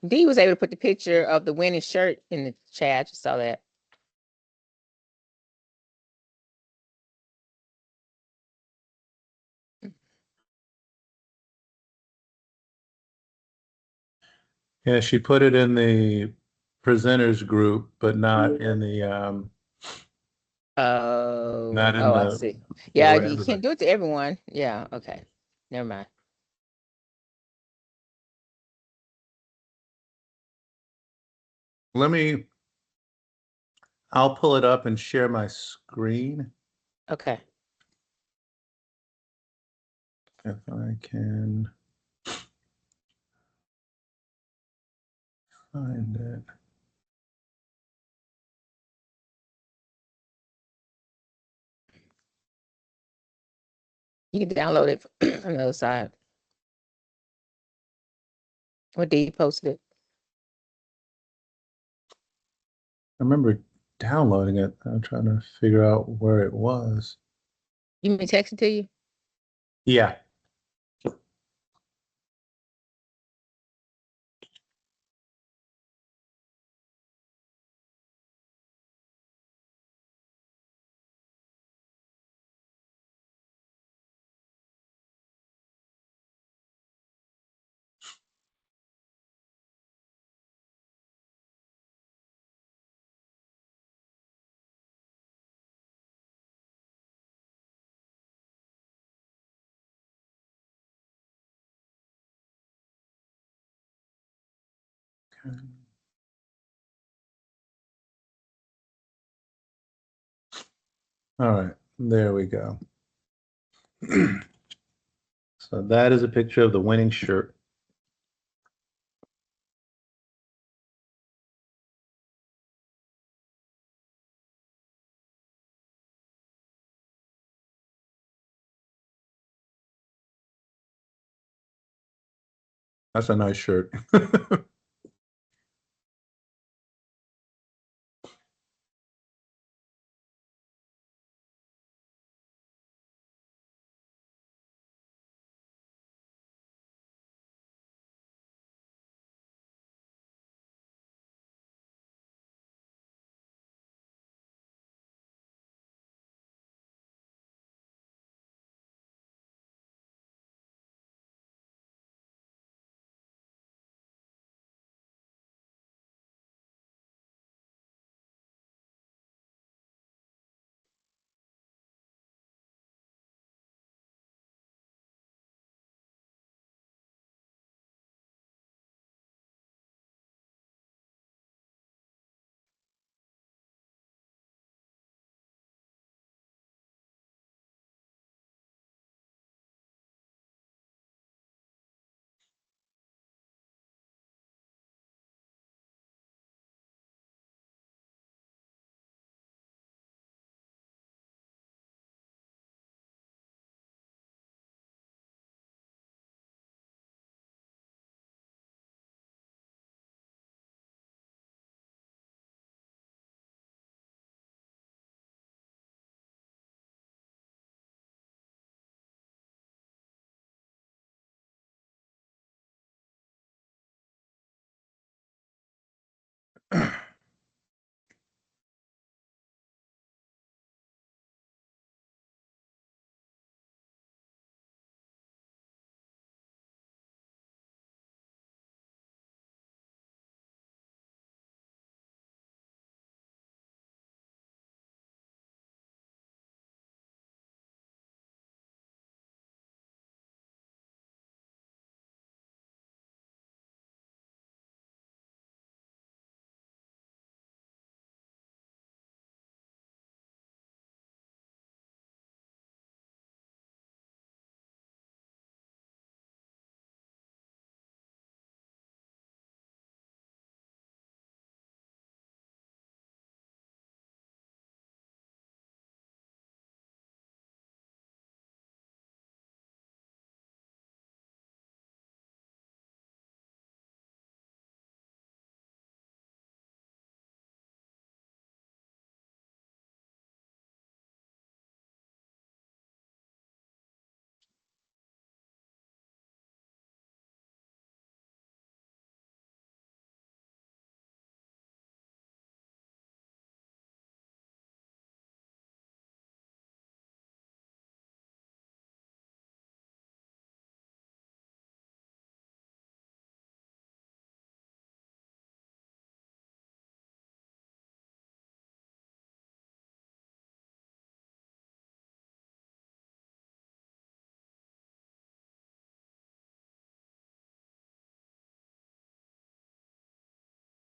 Dee was able to put the picture of the winning shirt in the chat. I just saw that. Yeah, she put it in the presenters group, but not in the not in I the see. yeah, Yeah, where you everybody. can't do it to everyone. Yeah, okay. Never mind. Let me I'll pull it up and share my screen Okay. if I can find it. You can download it from the other side. What Dee posted it. I remember downloading it. I'm trying to figure out where it was. You mean text it to you? Yeah. All right, there we go. So that is a picture of the winning shirt. That's a nice shirt.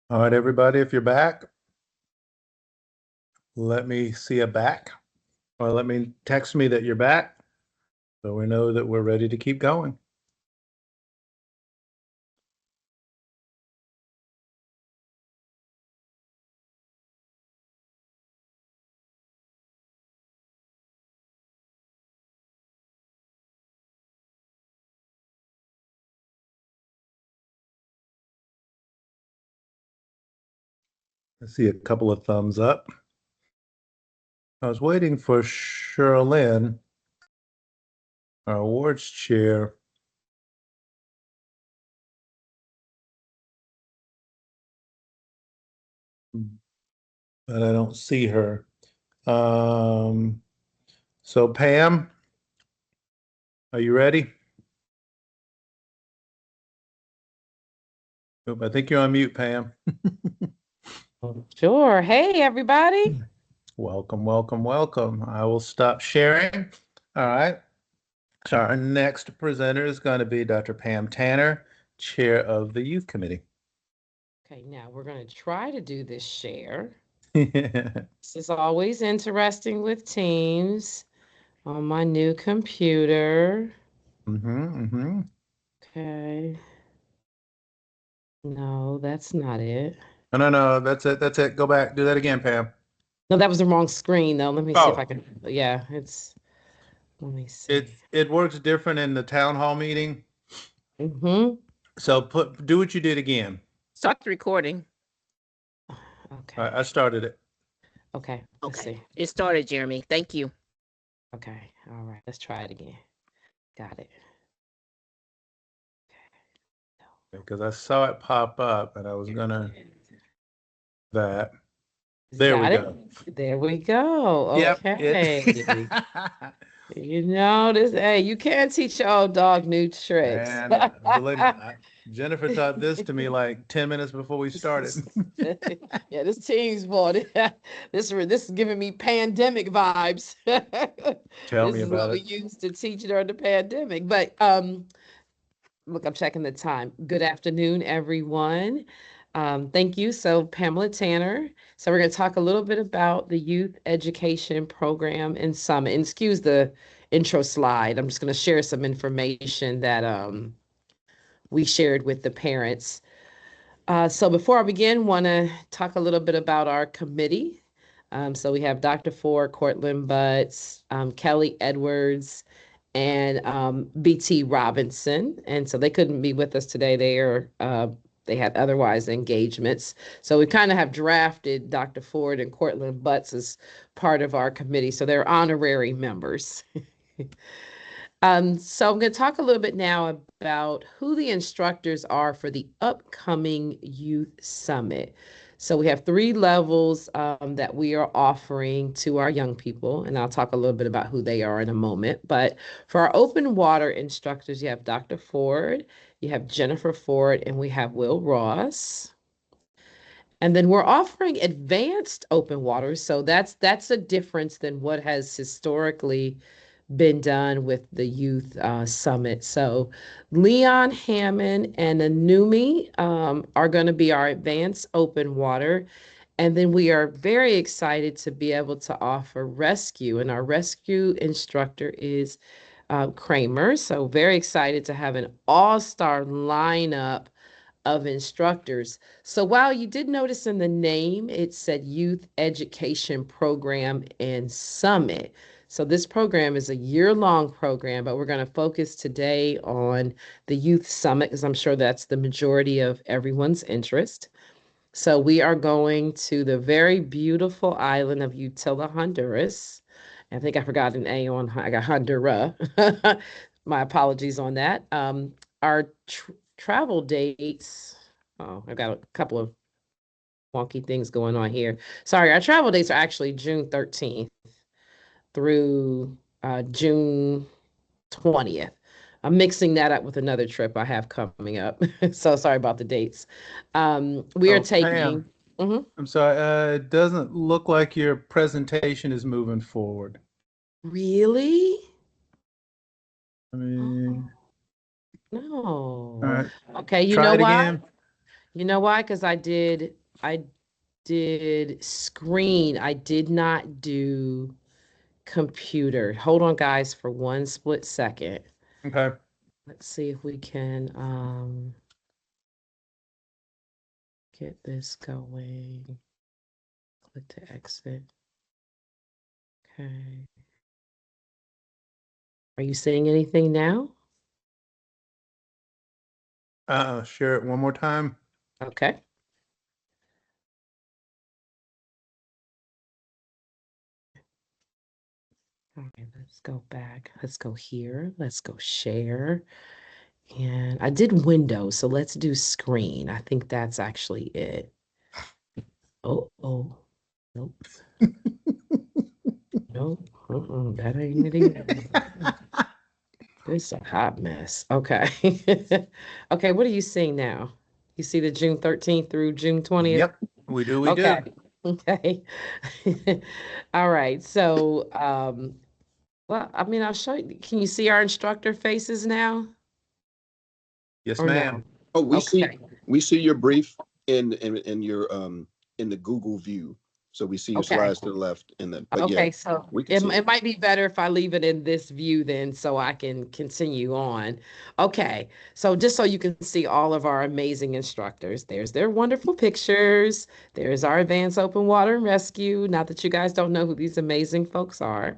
All right, everybody, if you're back, let me see a back, or let me text me that you're back so we know that we're ready to keep going. I see a couple of thumbs up. I was waiting for Sherilyn, our awards chair. But I don't see her. So Pam, are you ready? Oop, I think you're on mute, Pam. Sure. Hey, everybody. Welcome, welcome, welcome. I will stop sharing. All right. So our next presenter is going to be Dr. Pam Tanner, Chair of the Youth Committee. Okay, now we're going to try to do this share. Mm-hmm, This is always interesting with Teams on my new computer. mm-hmm. Okay. No, that's not it. No, that's it. That's it. Go back. Do that again, Pam. No, that was the wrong screen, though. Let me see if I Oh, can. Yeah, let me it see. it works different in the town hall meeting. Mm-hmm. So do what you did again. Start the recording. Okay. I started it. Okay. Let's Okay. see. It started, Jeremy. Thank you. Okay. All right. Let's try it again. Got it. Because I saw it pop up and I was gonna that. There we Got it. go. There we go. Yep, Okay. You know this, hey, you can't teach your old dog new tricks. and believe me, Jennifer taught this to me like 10 minutes before we started. Yeah, this team's board. This is giving me pandemic vibes. Tell This me is what about we it. used to teach during the pandemic. But look, I'm checking the time. Good afternoon, everyone. Thank you. So, Pamela Tanner. So, we're going to talk a little bit about the Youth Education Program in Summit. And excuse the intro slide. I'm just going to share some information that we shared with the parents. So, before I begin, want to talk a little bit about our committee. So, we have Dr. Ford, Cortland Butts, Kelly Edwards, and BT Robinson. And so they couldn't be with us today. They had otherwise engagements. So we kind of have drafted Dr. Ford and Cortland Butts as part of our committee. So they're honorary members. So I'm going to talk a little bit now about who the instructors are for the upcoming Youth Summit. So we have three levels that we are offering to our young people, and I'll talk a little bit about who they are in a moment. But for our open water instructors, you have Dr. Ford, you have Jennifer Ford, and we have Will Ross. And then we're offering advanced open water. So that's a difference than what has historically been done with the youth summit. So Leon Hammond and Anumi are going to be our advanced open water. And then we are very excited to be able to offer rescue. And our rescue instructor is Kramer. So very excited to have an all-star lineup of instructors. So while you did notice in the name, it said Youth Education Program and Summit. So this program is a year-long program, but we're going to focus today on the Youth Summit because I'm sure that's the majority of everyone's interest. So we are going to the very beautiful island of Utila, Honduras. I think I forgot an A on, I got Honduras. My apologies on that. Our travel dates, oh, I've got a couple of wonky things going on here. Sorry, our travel dates are actually June 13th through June 20th. I'm mixing that up with another trip I have coming up. So sorry about the dates. We are Oh, Pam, taking, Mhm. I'm sorry. It doesn't look like your presentation is moving forward. Really? I Oh, mean, all no. right, Okay, you try know it why? again. You know why? Because I did screen. I did not do computer. Hold on, guys, for one split second. Okay. Let's see if we can get this going. Click to exit. Okay. Are you seeing anything now? Share it one more time. Okay. All right, let's go back. Let's go here. Let's go share. And I did Windows, so let's do screen. I think that's actually it. Oh, nope, nope. That ain't it either. This is a hot mess. Okay. Okay, what are you seeing now? You see the June 13th through June 20th? Yep, we do. Okay. Okay. All right. So, well, I mean, I'll show you. Can you see our instructor faces now Yes, or no? ma'am. Oh, Okay. we see your brief in your in the Google view. So we see your Okay. slides to the left in the, but yeah, Okay, so we can see it it. might be better if I leave it in this view then so I can continue on. Okay, so just so you can see all of our amazing instructors, there's their wonderful pictures. There's our Advanced Open Water and Rescue. Not that you guys don't know who these amazing folks are.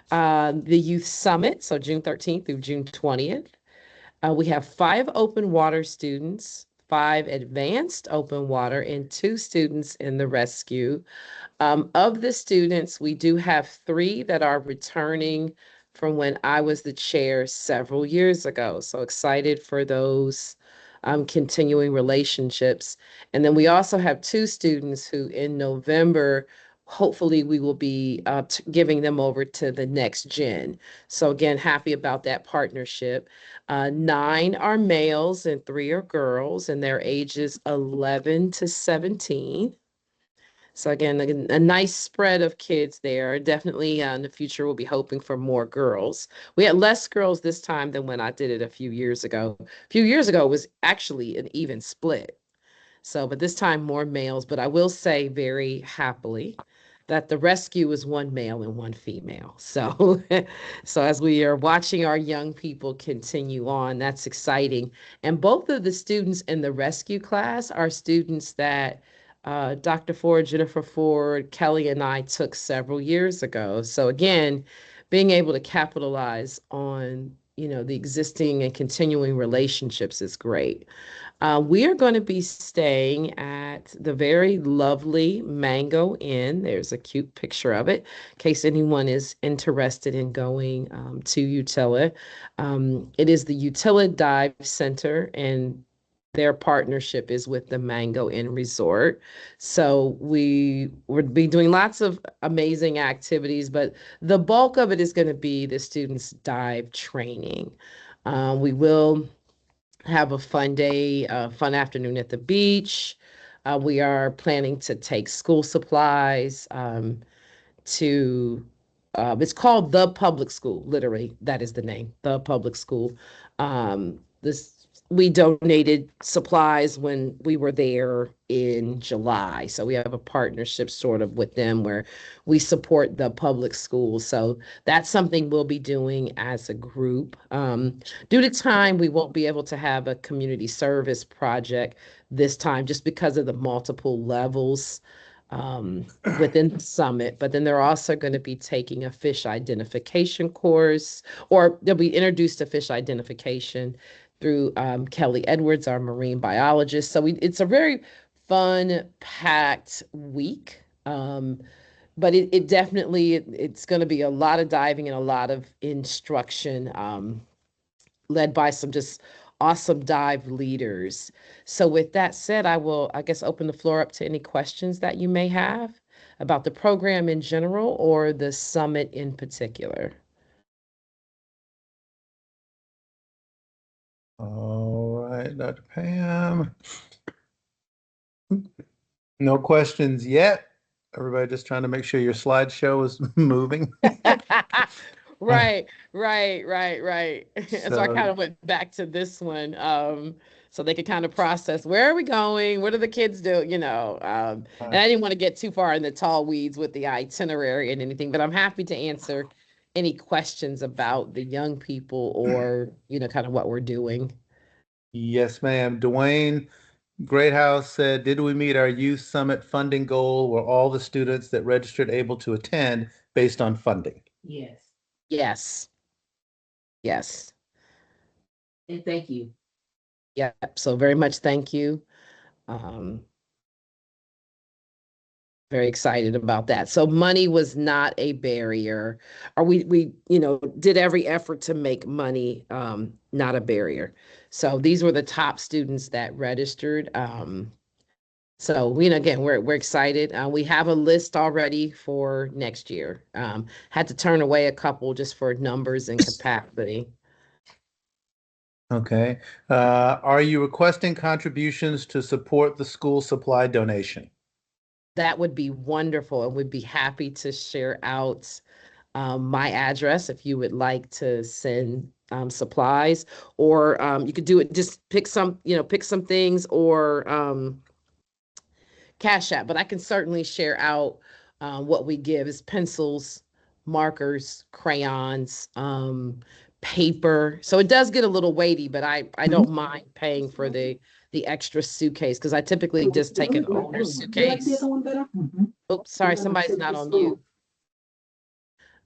The Youth Summit, so June 13th through June 20th. We have 5 open water students, 5 advanced open water, and 2 students in the rescue. Of the students, we do have 3 that are returning from when I was the chair several years ago. So excited for those continuing relationships. And then we also have 2 students who in November, hopefully we will be giving them over to the next gen. So again, happy about that partnership. 9 are males and 3 are girls, and their ages 11 to 17. So again, a nice spread of kids there. Definitely in the future, we'll be hoping for more girls. We had less girls this time than when I did it a few years ago. A few years ago, it was actually an even split. So, but this time more males. But I will say very happily that the rescue is 1 male and 1 female. So, so as we are watching our young people continue on, that's exciting. And both of the students in the rescue class are students that Dr. Ford, Jennifer Ford, Kelly, and I took several years ago. So again, being able to capitalize on, the existing and continuing relationships is great. We are going to be staying at the very lovely Mango Inn. There's a cute picture of it in case anyone is interested in going to Utila. It is the Utila Dive Center, and their partnership is with the Mango Inn Resort. So we would be doing lots of amazing activities, but the bulk of it is going to be the students' dive training. We will have a fun day, a fun afternoon at the beach. We are planning to take school supplies to, it's called The Public School, literally, that is the name, The Public School. This we donated supplies when we were there in July. So we have a partnership sort of with them where we support the public schools. So that's something we'll be doing as a group. Due to time, we won't be able to have a community service project this time just because of the multiple levels within the summit, but then they're also going to be taking a fish identification course, or they'll be introduced to fish identification through Kelly Edwards, our marine biologist. So it's a very fun, packed week. But it definitely, it's going to be a lot of diving and a lot of instruction. Led by some just awesome dive leaders. So with that said, I will, I guess, open the floor up to any questions that you may have about the program in general or the summit in particular. All right, Dr. Pam. No questions yet. Everybody just trying to make sure your slideshow is moving. Right. And so I So kind of went back to this one. so they could kind of process, where are we going? What are the kids doing? And I didn't want to get too far in the tall weeds with the itinerary and anything, but I'm happy to answer any questions about the young people or, kind of what we're doing. Yes, ma'am. Dwayne Greathouse said, did we meet our youth summit funding goal? Were all the students that registered able to attend based on funding? Yes. Yes. Yes. And thank you. Yep. So very much thank you. Very excited about that. So money was not a barrier, or we did every effort to make money not a barrier. So these were the top students that registered. So again, we're excited. We have a list already for next year. Had to turn away a couple just for numbers and capacity. Okay. Are you requesting contributions to support the school supply donation? That would be wonderful, and we'd be happy to share out my address if you would like to send supplies, or you could do it, just pick some things, or Cash App. But I can certainly share out what we give is pencils, markers, crayons, paper. So it does get a little weighty, but I don't mind paying for the extra suitcase, because I typically just take an older suitcase. Oops, sorry, somebody's not on mute.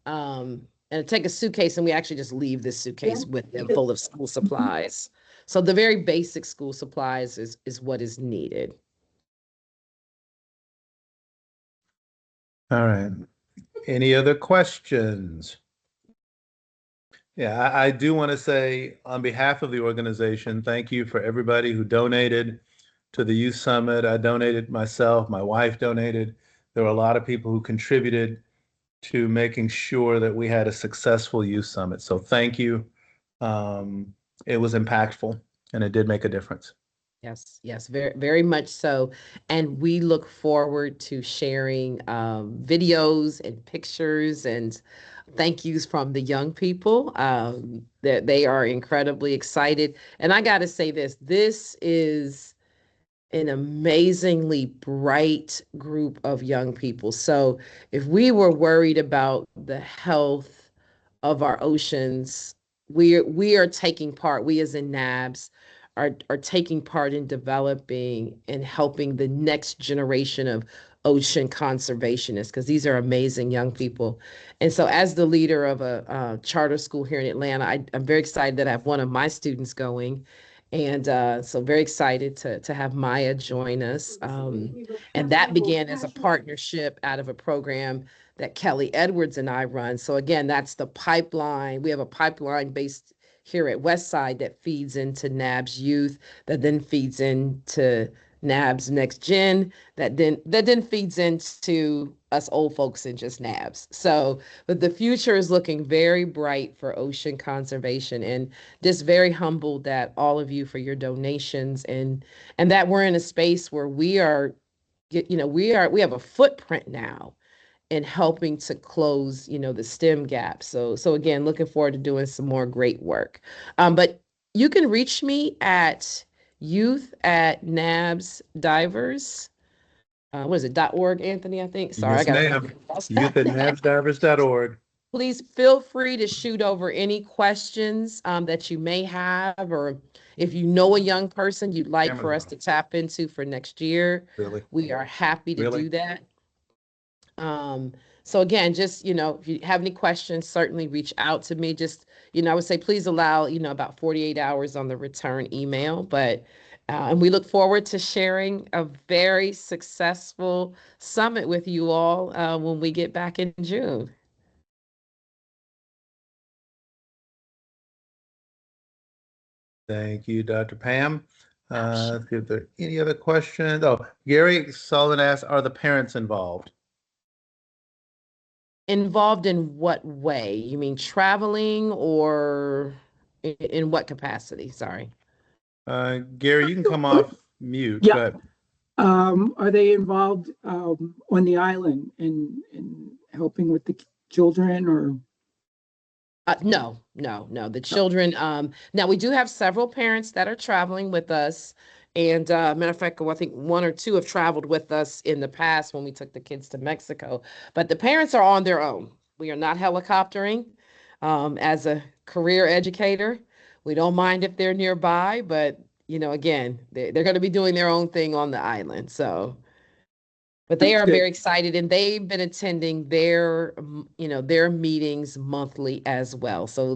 And take a suitcase, and we actually just leave this suitcase with them full of school supplies. So the very basic school supplies is what is needed. All right. Any other questions? Yeah, I do want to say on behalf of the organization, thank you for everybody who donated to the Youth Summit. I donated myself, my wife donated. There were a lot of people who contributed to making sure that we had a successful Youth Summit. So thank you. It was impactful and it did make a difference. Yes, very, very much so. And we look forward to sharing videos and pictures and thank yous from the young people. That they are incredibly excited. And I got to say this is an amazingly bright group of young people. So if we were worried about the health of our oceans, we are taking part, we as in NABS are taking part in developing and helping the next generation of ocean conservationists, because these are amazing young people. And so as the leader of a charter school here in Atlanta, I'm very excited that I have one of my students going. And so very excited to have Maya join us. And that began as a partnership out of a program that Kelly Edwards and I run. So again, that's the pipeline. We have a pipeline based here at Westside that feeds into NABS Youth, that then feeds into NABS Next Gen, that then feeds into us old folks in just NABS. So, but the future is looking very bright for ocean conservation, and just very humbled that all of you for your donations, and that we're in a space where we have a footprint now in helping to close, the STEM gap. So again, looking forward to doing some more great work. But you can reach me at youth@NABS Divers. What is it, .org, Anthony, I think? Sorry, Yes, I got ma'am. Youth@nabsdivers.org. Please feel free to shoot over any questions that you may have, or if you know a young person you'd like for us to tap into for next year, Really? we are happy to Really? do that. So again, just, if you have any questions, certainly reach out to me. Just, I would say please allow, about 48 hours on the return email. But, and we look forward to sharing a very successful summit with you all when we get back in June. Thank you, Dr. Pam. Let's see if there are any other questions. Oh, Gary Sullivan asks, are the parents involved? Involved in what way? You mean traveling, or in what capacity? Sorry. Gary, you can come off mute. Yeah. Go ahead. Are they involved on the island in helping with the children, or? No, no, no. The children, now we do have several parents that are traveling with us. And matter of fact, well, I think one or two have traveled with us in the past when we took the kids to Mexico. But the parents are on their own. We are not helicoptering. As a career educator, we don't mind if they're nearby, but again, they're going to be doing their own thing on the island. So but they are Okay. very excited, and they've been attending their meetings monthly as well. So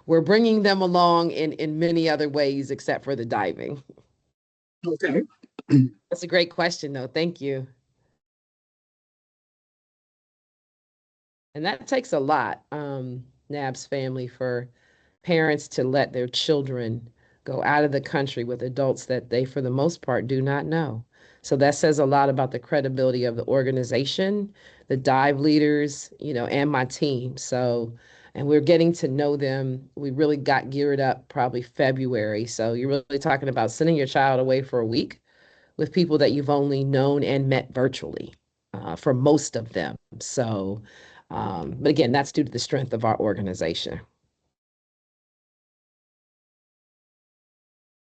we're bringing them along in many other ways except for the diving. Okay. That's a great question, though. Thank you. And that takes a lot, NABS family, for parents to let their children go out of the country with adults that they, for the most part, do not know. So that says a lot about the credibility of the organization, the dive leaders, and my team. So, and we're getting to know them. We really got geared up probably February. So you're really talking about sending your child away for a week with people that you've only known and met virtually for most of them. So, but again, that's due to the strength of our organization.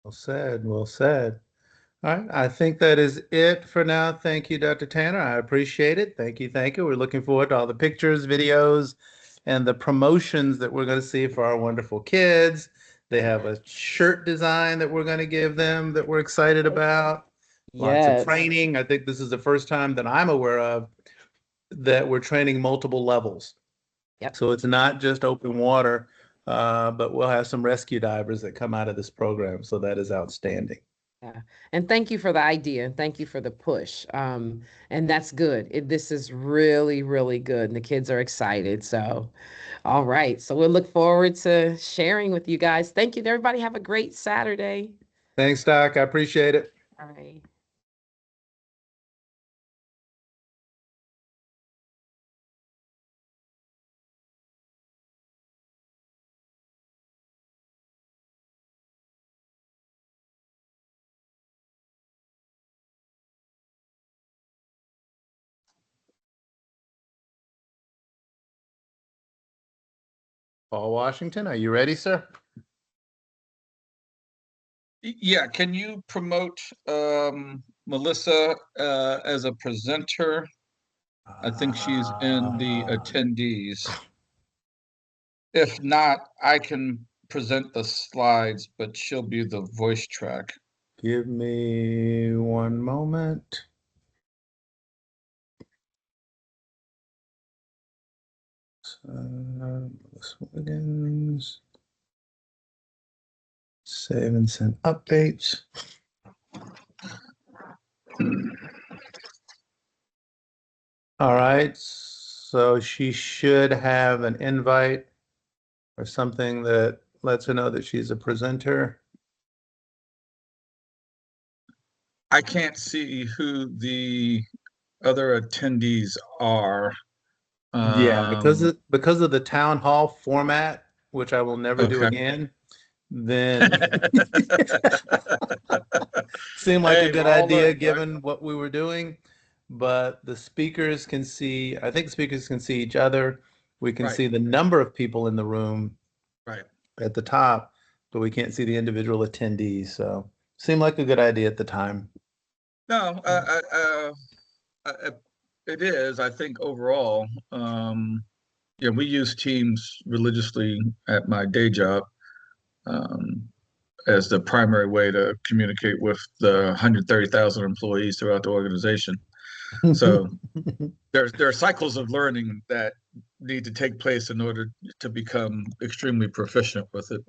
Well said. Well said. All right. I think that is it for now. Thank you, Dr. Tanner. I appreciate it. Thank you. Thank you. We're looking forward to all the pictures, videos, and the promotions that we're going to see for our wonderful kids. They have a shirt design that we're going to give them that we're excited about. Lots of Yes. training. I think this is the first time that I'm aware of that we're training multiple levels. Yep. So it's not just open water, but we'll have some rescue divers that come out of this program. So that is outstanding. Yeah. And thank you for the idea and thank you for the push. And that's good. This is really, really good. And the kids are excited. So, all right. So we'll look forward to sharing with you guys. Thank you. Everybody have a great Saturday. Thanks, Doc. I appreciate it. All right. Paul Washington, are you ready, sir? Yeah, can you promote Melissa as a presenter? I think she's in the attendees. If not, I can present the slides, but she'll be the voice track. Give me one moment. Melissa Wiggins. Save and send updates. All right, so she should have an invite or something that lets her know that she's a presenter. I can't see who the other attendees are. Yeah, because of the town hall format, which I will never do Okay. again, then seemed like a Hey, good we're all idea learning, right? given what we were doing. But the speakers can see, I think speakers can see each other. We can Right. see the number of people in the room Right. at the top, but we can't see the individual attendees. So seemed like a good idea at the time. No, it is. I think overall, yeah, we use Teams religiously at my day job as the primary way to communicate with the 130,000 employees throughout the organization. So there are cycles of learning that need to take place in order to become extremely proficient with it.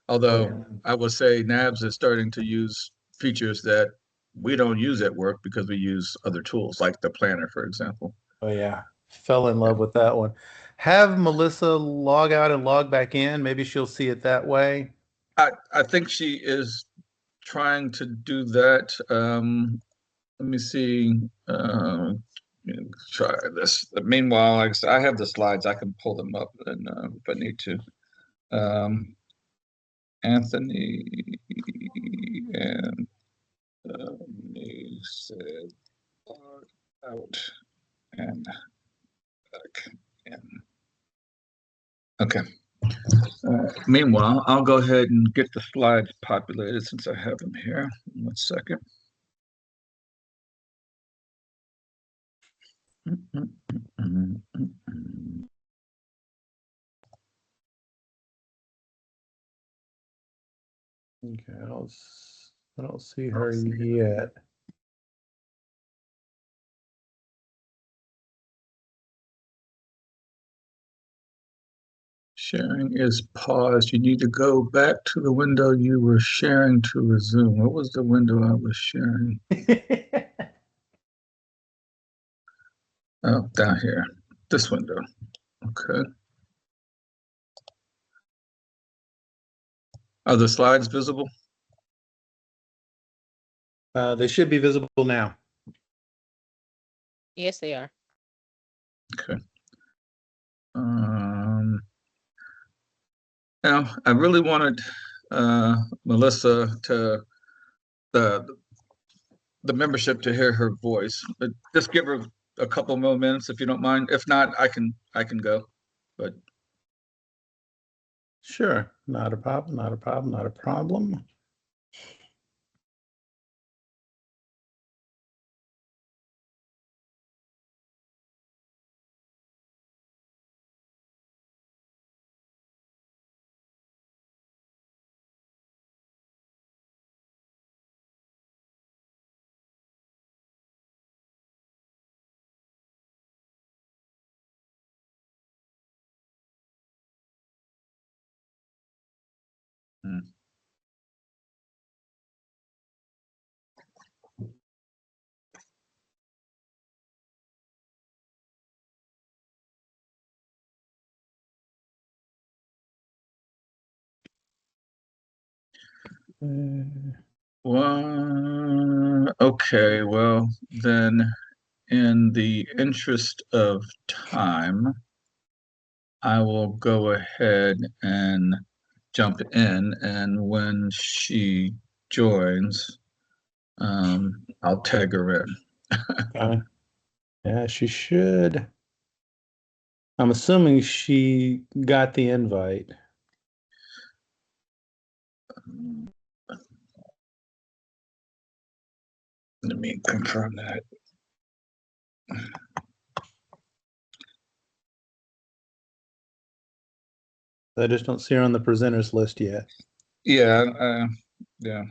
Although I would say NABS is starting to use features that we don't use at work because we use other tools like the planner, for example. Oh yeah, fell in love with that one. Have Melissa log out and log back in. Maybe she'll see it that way. I think she is trying to do that. Let me see. Try this. Meanwhile, like I said, I have the slides. I can pull them up and if I need to. Anthony and he said log out and back in. Okay. Meanwhile, I'll go ahead and get the slides populated since I have them here. 1 second. Okay, I don't see her yet. Sharing is paused. You need to go back to the window you were sharing to resume. What was the window I was sharing? Oh, down here. This window. Okay. Are the slides visible? They should be visible now. Yes, they are. Okay. Now, I really wanted Melissa to the membership to hear her voice, but just give her a couple more minutes if you don't mind. If not, I can go. But Sure, not a problem, not a problem, not a problem. okay, well, then in the interest of time, I will go ahead and jump in, and when she joins, I'll tag her in. Okay. Yeah, she should. I'm assuming she got the invite. Let me confirm that. I just don't see her on the presenters list yet. Yeah, yeah.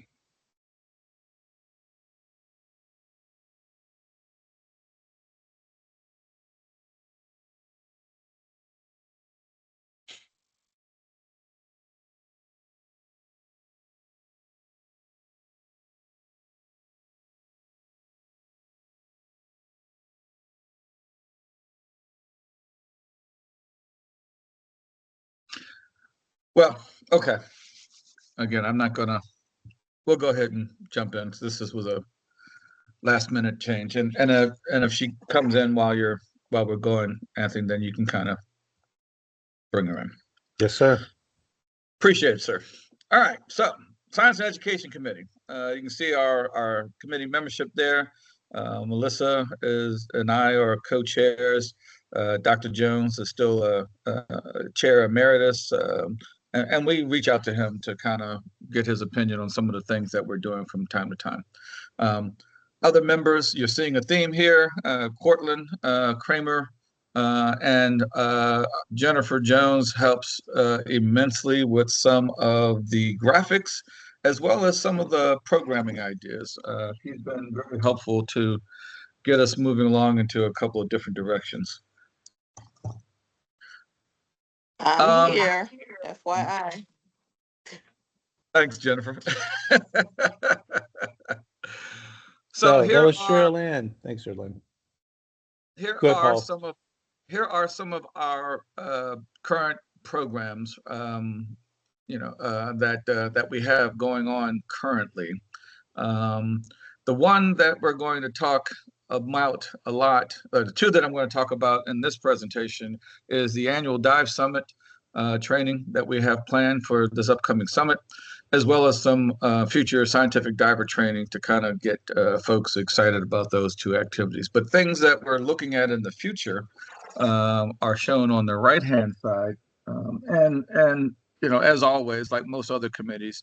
Well, okay. Again, I'm not gonna. We'll go ahead and jump in. This was a last minute change, and if she comes in while we're going, Anthony, then you can kind of bring her in. Yes, sir. Appreciate it, sir. All right, so Science and Education Committee. You can see our committee membership there. Melissa and I are co-chairs. Dr. Jones is still a chair emeritus, and we reach out to him to kind of get his opinion on some of the things that we're doing from time to time. Other members, you're seeing a theme here: Cortland Kramer. And Jennifer Jones helps immensely with some of the graphics as well as some of the programming ideas. He's been very helpful to get us moving along into a couple of different directions. I'm here, FYI. Thanks, Jennifer. So here that was are, Cheryl Ann. Thanks, Cheryl Ann. Here Go ahead, are Paul. some of our current programs, that we have going on currently. The one that we're going to talk about a lot, the two that I'm going to talk about in this presentation is the annual Dive Summit training that we have planned for this upcoming summit, as well as some future scientific diver training to kind of get folks excited about those two activities. But things that we're looking at in the future are shown on the right-hand side And as always, like most other committees,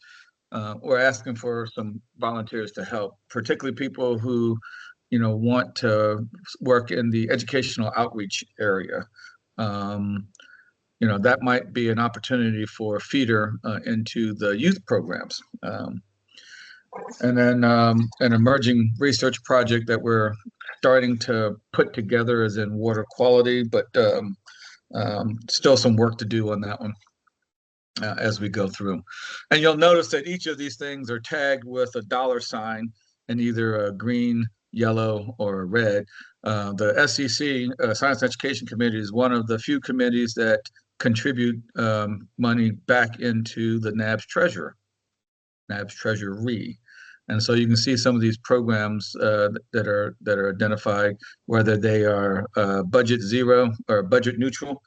we're asking for some volunteers to help, particularly people who, want to work in the educational outreach area. That might be an opportunity for a feeder into the youth programs. And then an emerging research project that we're starting to put together is in water quality, but still some work to do on that one as we go through. And you'll notice that each of these things are tagged with a $sign in either a green, yellow, or a red. The SEC, Science and Education Committee, is one of the few committees that contribute money back into the NABS Treasury. And so you can see some of these programs that are identified, whether they are budget zero or budget neutral,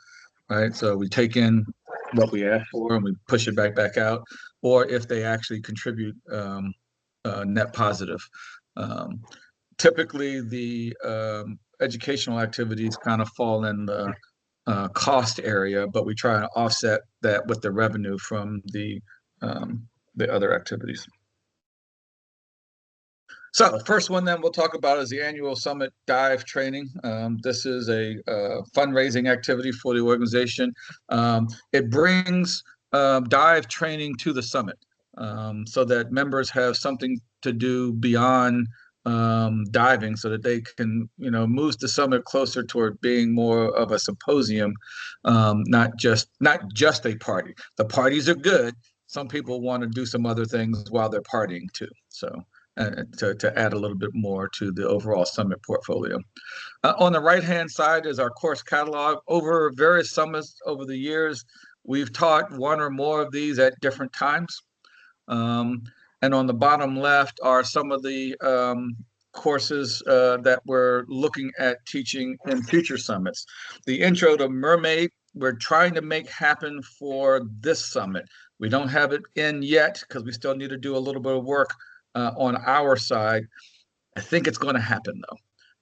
right? So we take in what we ask for and we push it back out, or if they actually contribute net positive. Typically, the educational activities kind of fall in the cost area, but we try to offset that with the revenue from the other activities. So the first one then we'll talk about is the annual Summit Dive Training. This is a fundraising activity for the organization. It brings dive training to the summit so that members have something to do beyond diving, so that they can, move the summit closer toward being more of a symposium, not just a party. The parties are good. Some people want to do some other things while they're partying too. So to add a little bit more to the overall summit portfolio. On the right-hand side is our course catalog. Over various summits over the years, we've taught one or more of these at different times. And on the bottom left are some of the courses that we're looking at teaching in future summits. The Intro to Mermaid, we're trying to make happen for this summit. We don't have it in yet because we still need to do a little bit of work on our side. I think it's going to happen though.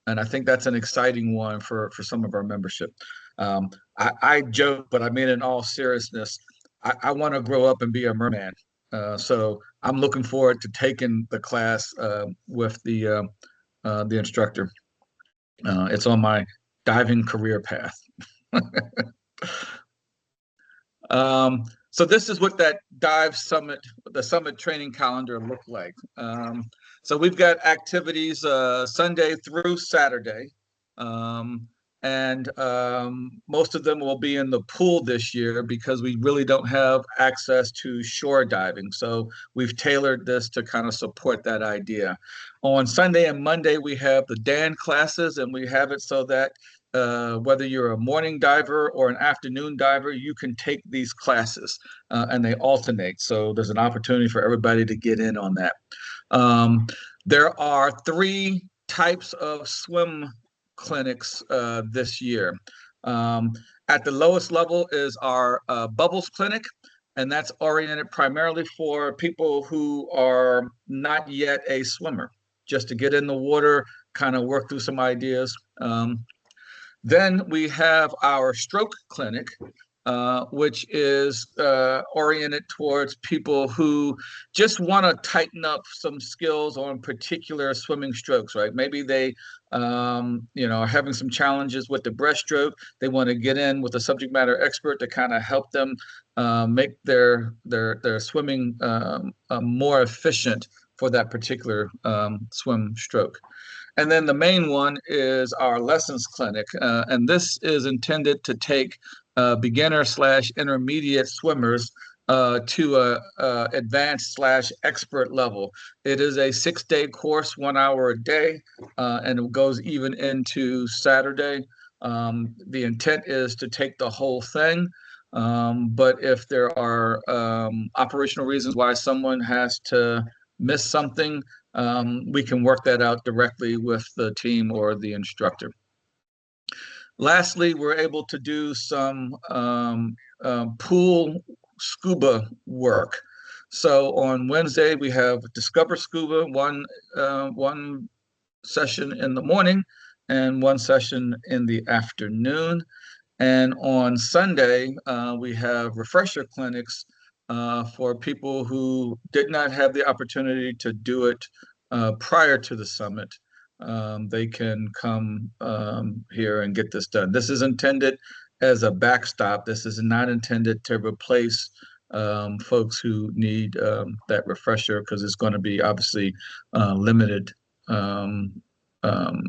And I think that's an exciting one for some of our membership. I joke, but I mean in all seriousness, I want to grow up and be a merman. So I'm looking forward to taking the class with the instructor. It's on my diving career path. So this is what that the summit training calendar looked like. So we've got activities Sunday through Saturday. And most of them will be in the pool this year because we really don't have access to shore diving. So we've tailored this to kind of support that idea. On Sunday and Monday, we have the DAN classes, and we have it so that whether you're a morning diver or an afternoon diver, you can take these classes and they alternate. So there's an opportunity for everybody to get in on that. There are 3 types of swim clinics this year. At the lowest level is our Bubbles Clinic, and that's oriented primarily for people who are not yet a swimmer, just to get in the water, kind of work through some ideas. Then we have our Stroke Clinic, which is oriented towards people who just want to tighten up some skills on particular swimming strokes, right? Maybe they, are having some challenges with the breaststroke. They want to get in with a subject matter expert to kind of help them make their swimming more efficient for that particular swim stroke. And then the main one is our Lessons Clinic, and this is intended to take beginner/intermediate swimmers to a advanced/expert level. It is a 6-day course, 1 hour a day, and it goes even into Saturday. The intent is to take the whole thing, but if there are operational reasons why someone has to miss something, we can work that out directly with the team or the instructor. Lastly, we're able to do some pool scuba work. So on Wednesday, we have Discover Scuba, one session in the morning and one session in the afternoon. And on Sunday, we have refresher clinics for people who did not have the opportunity to do it prior to the summit. They can come here and get this done. This is intended as a backstop. This is not intended to replace folks who need that refresher, because it's going to be obviously limited um, um,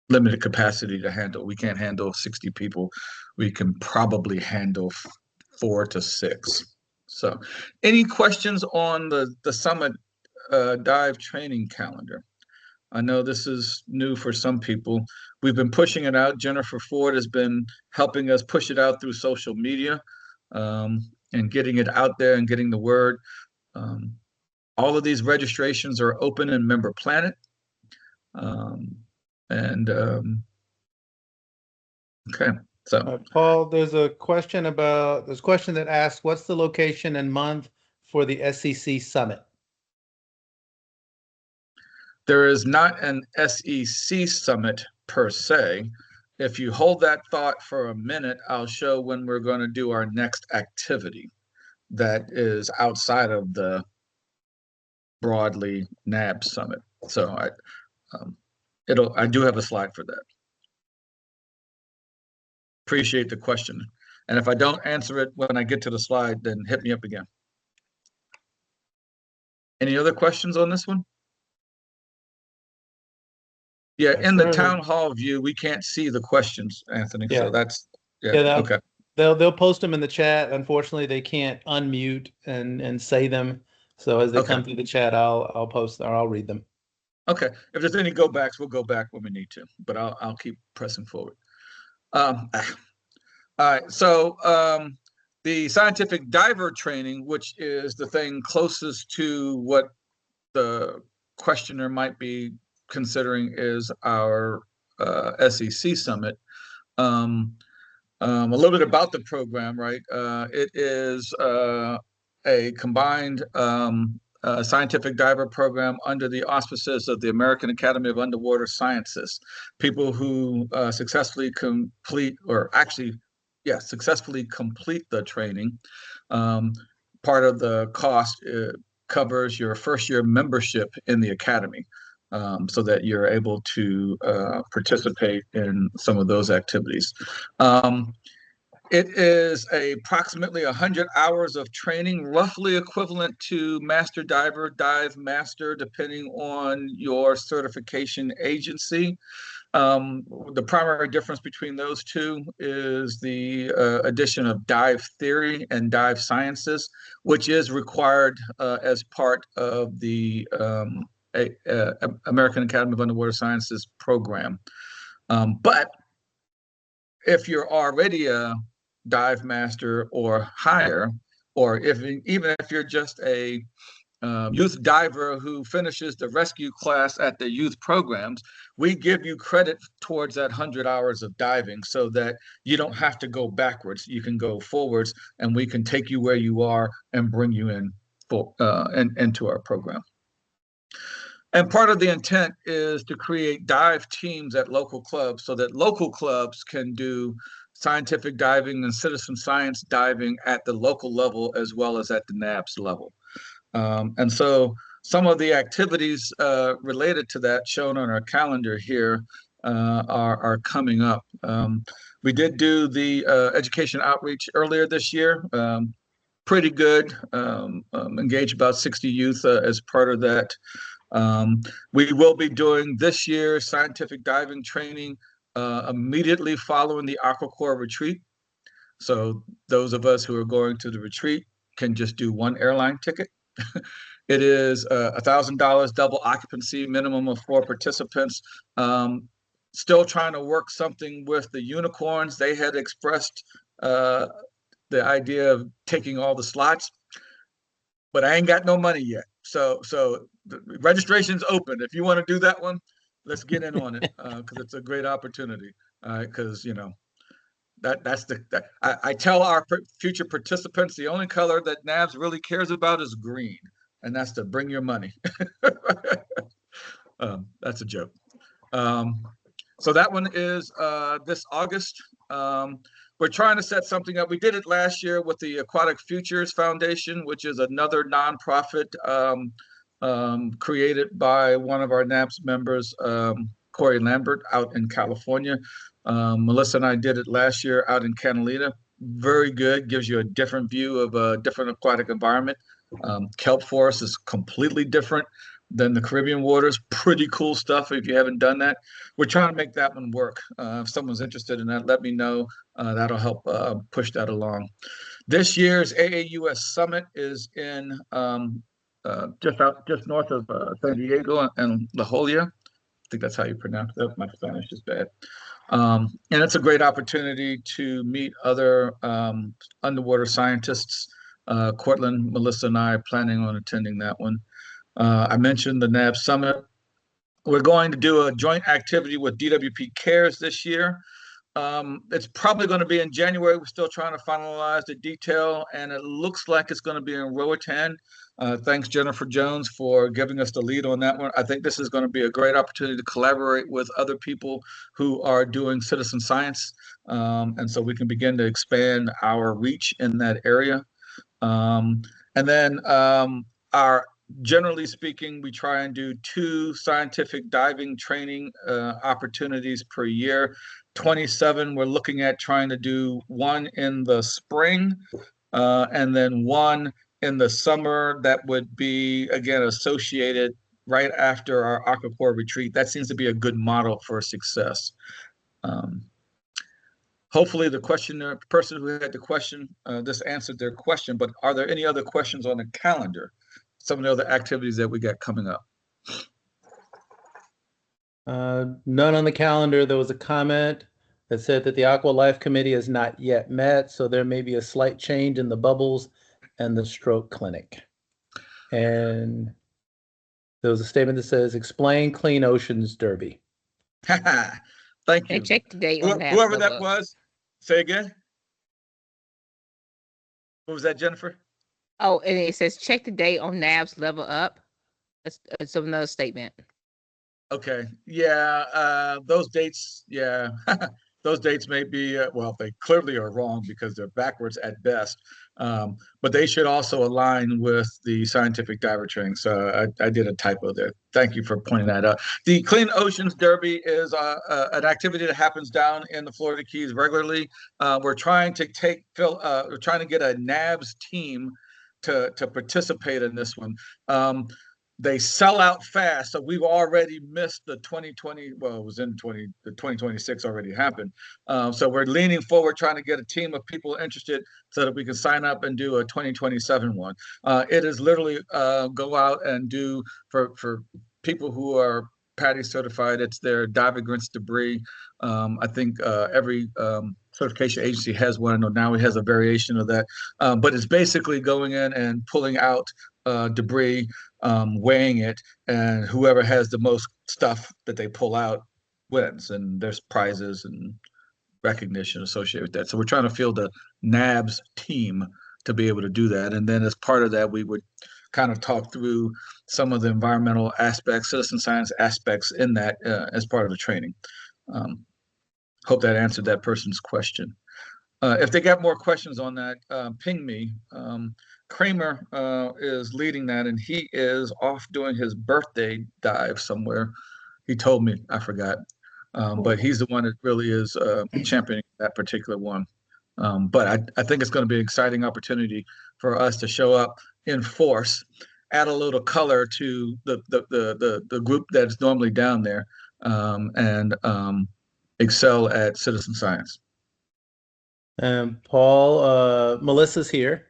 limited capacity to handle. We can't handle 60 people. We can probably handle 4 to 6. So any questions on the summit dive training calendar? I know this is new for some people. We've been pushing it out. Jennifer Ford has been helping us push it out through social media and getting it out there and getting the word. All of these registrations are open in Member Planet. Okay, so Paul, there's a question that asks, what's the location and month for the SEC Summit? there is not an SEC Summit per se. If you hold that thought for a minute, I'll show when we're going to do our next activity that is outside of the broadly NABS Summit. So I do have a slide for that. Appreciate the question. And if I don't answer it when I get to the slide, then hit me up again. Any other questions on this one? Yeah, in the town hall view, we can't see the questions, Anthony. Yeah. So that's okay. They'll post them in the chat. Unfortunately, they can't unmute and say them. So as they come through the chat, I'll post or I'll read them. Okay. If there's any go backs, we'll go back when we need to. But I'll keep pressing forward. All right. So the scientific diver training, which is the thing closest to what the questioner might be considering, is our SEC Summit. A little bit about the program, right? It is a combined scientific diver program under the auspices of the American Academy of Underwater Sciences. People who successfully complete the training. Part of the cost covers your first year membership in the Academy. So that you're able to participate in some of those activities. It is approximately 100 hours of training, roughly equivalent to Master Diver, Dive Master, depending on your certification agency. The primary difference between those two is the addition of dive theory and dive sciences, which is required as part of the American Academy of Underwater Sciences program. But if you're already a dive master or higher, or even if you're just a youth diver who finishes the rescue class at the youth programs, we give you credit towards that 100 hours of diving so that you don't have to go backwards. You can go forwards, and we can take you where you are and bring you into our program. And part of the intent is to create dive teams at local clubs so that local clubs can do scientific diving and citizen science diving at the local level as well as at the NABS level. And so some of the activities related to that shown on our calendar here are coming up. We did do the education outreach earlier this year. Pretty good. Engaged about 60 youth as part of that. We will be doing this year's scientific diving training immediately following the AquaCorps retreat. So those of us who are going to the retreat can just do one airline ticket. It is $1,000 double occupancy, minimum of 4 participants. Still trying to work something with the unicorns. They had expressed the idea of taking all the slots, but I ain't got no money yet. So the registration's open. If you want to do that one, let's get in on it because it's a great opportunity. Because I tell our future participants the only color that NABS really cares about is green, and that's to bring your money. That's a joke. So that one is this August. we're trying to set something up. We did it last year with the Aquatic Futures Foundation, which is another nonprofit created by one of our NABS members, Corey Lambert, out in California. Melissa and I did it last year out in Catalina. Very good, gives you a different view of a different aquatic environment. Kelp forest is completely different than the Caribbean waters. Pretty cool stuff if you haven't done that. We're trying to make that one work. If someone's interested in that, let me know. That'll help push that along. This year's AAUS Summit is in just north of San Diego and La Jolla. I think that's how you pronounce it. My Spanish is bad. And it's a great opportunity to meet other underwater scientists. Cortland, Melissa, and I are planning on attending that one. I mentioned the NABS Summit. We're going to do a joint activity with DWP Cares this year. It's probably going to be in January. We're still trying to finalize the detail, and it looks like it's going to be in Roatan. Thanks, Jennifer Jones, for giving us the lead on that one. I think this is going to be a great opportunity to collaborate with other people who are doing citizen science, and so we can begin to expand our reach in that area. And then generally speaking, we try and do 2 scientific diving training opportunities per year. 27, we're looking at trying to do 1 in the spring and then 1 in the summer that would be, again, associated right after our Aquacore retreat. That seems to be a good model for success. Hopefully the person who had the question, this answered their question, but are there any other questions on the calendar? Some of the other activities that we got coming up? None on the calendar. There was a comment that said that the Aqua Life Committee has not yet met, so there may be a slight change in the bubbles and the stroke clinic. And there was a statement that says, explain Clean Oceans Derby. Thank you. And check the date on that. Whoever that was, say again. What was that, Jennifer? Oh, and it says check the date on NABS Level Up. That's another statement. Okay. Yeah. Those dates. Yeah. Those dates may be, well, they clearly are wrong because they're backwards at best. But they should also align with the scientific diver training. So I did a typo there. Thank you for pointing that out. The Clean Oceans Derby is an activity that happens down in the Florida Keys regularly. We're trying to we're trying to get a NABS team to participate in this one. They sell out fast, so we've already missed the 2020. Well, it was in the 2026 already happened. So we're leaning forward, trying to get a team of people interested so that we can sign up and do a 2027 one. It is literally go out and do for people who are PADI certified. It's their dive against debris. I think every certification agency has one. I know now it has a variation of that, but it's basically going in and pulling out debris, weighing it, and whoever has the most stuff that they pull out wins, and there's prizes and recognition associated with that. So we're trying to field a NABS team to be able to do that, and then as part of that we would kind of talk through some of the environmental aspects, citizen science aspects in that as part of the training. Hope that answered that person's question. If they got more questions on that, ping me. Kramer is leading that, and he is off doing his birthday dive somewhere. He told me, I forgot. But he's the one that really is championing that particular one. But I think it's going to be an exciting opportunity for us to show up in force, add a little color to the group that's normally down there, and excel at citizen science. Paul, Melissa's here.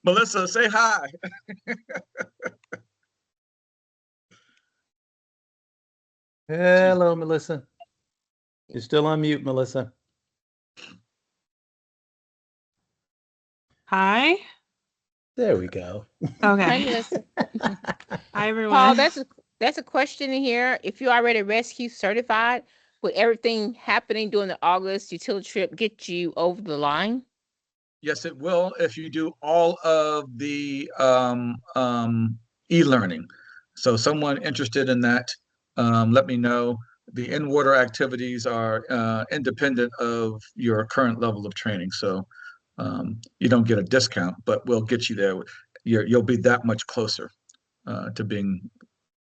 Melissa, say hi. Hello, Melissa. You're still on mute, Melissa. Hi. There we go. Hi, Okay. Melissa. Hi, everyone. Paul, that's a question in here. If you're already rescue certified, would everything happening during the August utility trip get you over the line? Yes, it will if you do all of the e-learning. So someone interested in that, let me know. the in-water activities are independent of your current level of training. So you don't get a discount, but we'll get you there. You'll be that much closer to being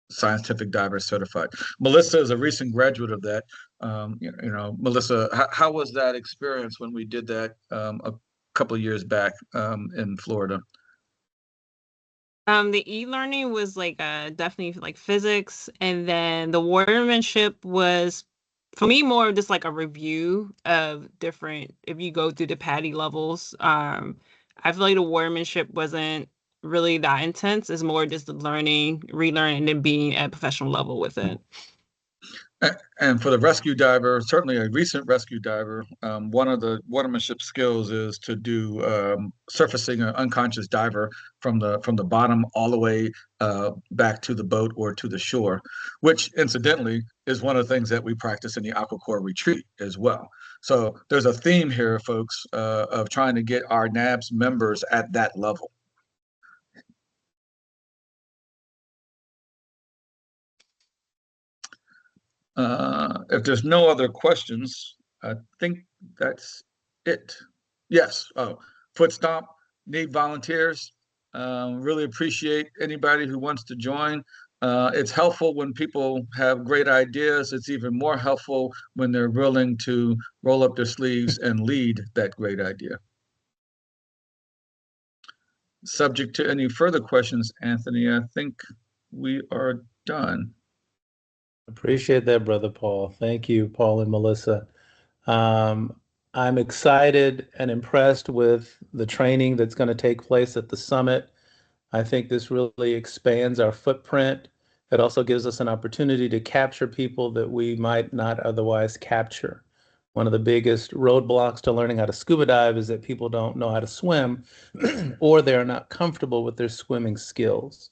scientific diver certified. Melissa is a recent graduate of that. Melissa, how was that experience when we did that a couple of years back in Florida? The e-learning was like definitely like physics, and then the watermanship was for me more of just like a review of different. If you go through the PADI levels, I feel like the watermanship wasn't really that intense. It's more just the learning, relearning, and then being at professional level with it. And for the rescue diver, certainly a recent rescue diver, one of the watermanship skills is to do surfacing an unconscious diver from the bottom all the way back to the boat or to the shore, which incidentally is one of the things that we practice in the aquacore retreat as well. So there's a theme here, folks, of trying to get our NABS members at that level. If there's no other questions, I think that's it. Yes. Oh, foot stomp, need volunteers. Really appreciate anybody who wants to join. It's helpful when people have great ideas. It's even more helpful when they're willing to roll up their sleeves and lead that great idea. Subject to any further questions, Anthony, I think we are done. Appreciate that, Brother Paul. Thank you, Paul and Melissa. I'm excited and impressed with the training that's going to take place at the summit. I think this really expands our footprint. It also gives us an opportunity to capture people that we might not otherwise capture. One of the biggest roadblocks to learning how to scuba dive is that people don't know how to swim or they're not comfortable with their swimming skills.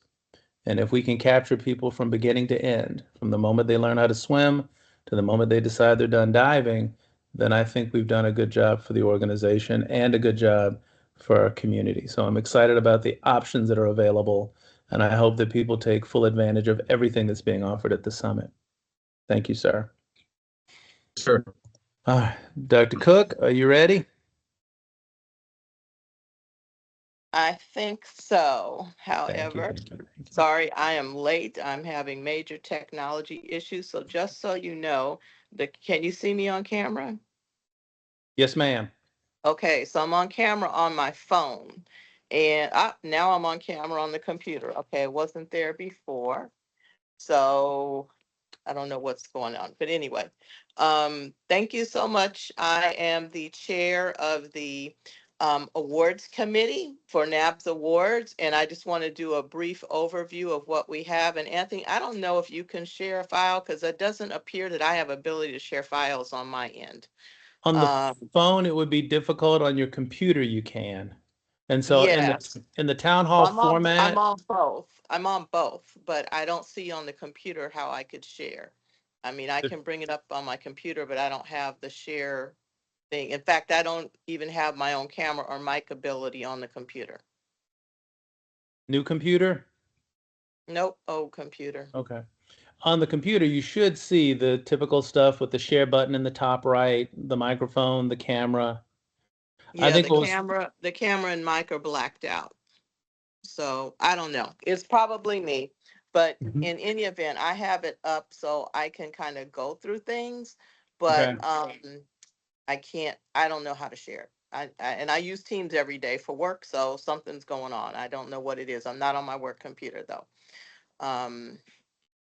And if we can capture people from beginning to end, from the moment they learn how to swim to the moment they decide they're done diving, then I think we've done a good job for the organization and a good job for our community. So I'm excited about the options that are available, and I hope that people take full advantage of everything that's being offered at the summit. Thank you, sir. Sure. All right, Dr. Cook, are you ready? I think so. Thank you. However, sorry, I am late. I'm having major technology issues. So just so you know, can you see me on camera? Yes, ma'am. Okay, so I'm on camera on my phone. And now I'm on camera on the computer. Okay, it wasn't there before. So I don't know what's going on. But anyway, thank you so much. I am the chair of the awards committee for NABS Awards, and I just want to do a brief overview of what we have. And Anthony, I don't know if you can share a file because it doesn't appear that I have ability to share files on my end. On the phone, it would be difficult. On your computer, you can. And so Yes. in the town hall I'm format, on both. I'm on both, but I don't see on the computer how I could share. I mean, I can bring it up on my computer, but I don't have the share thing. In fact, I don't even have my own camera or mic ability on the computer. new computer? Nope, old computer. Okay. On the computer, you should see the typical stuff with the share button in the top right, the microphone, the camera. I Yeah, think what was the camera and mic are blacked out. So I don't know. It's probably me. But Mhm. in any event, I have it up so I can kind of go through things. Okay. But I don't know how to share. And I use Teams every day for work, so something's going on. I don't know what it is. I'm not on my work computer though. Um,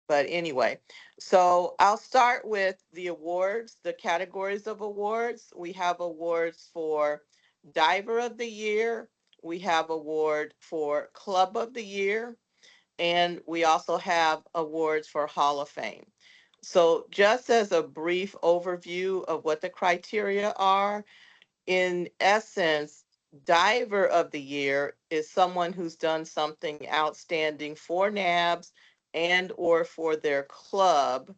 but anyway, so I'll start with the awards, the categories of awards. We have awards for Diver of the Year. We have award for Club of the Year. And we also have awards for Hall of Fame. So just as a brief overview of what the criteria are, in essence, Diver of the Year is someone who's done something outstanding for NABS and or for their club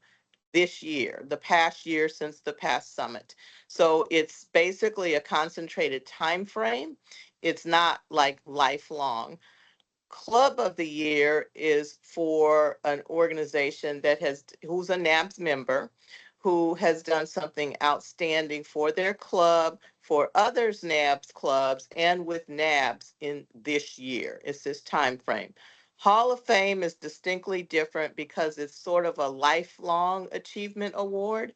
this year, the past year since the past summit. So it's basically a concentrated time frame. It's not like lifelong. Club of the Year is for an organization that has, who's a NABS member, who has done something outstanding for their club, for others NABS clubs, and with NABS in this year. It's this time frame. Hall of Fame is distinctly different because it's sort of a lifelong achievement award,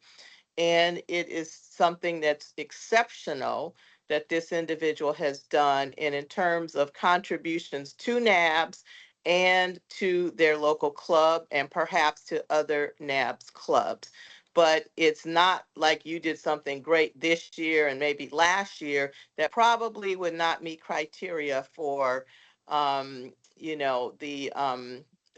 and it is something that's exceptional that this individual has done. And in terms of contributions to NABS and to their local club and perhaps to other NABS clubs. But it's not like you did something great this year and maybe last year that probably would not meet criteria for, the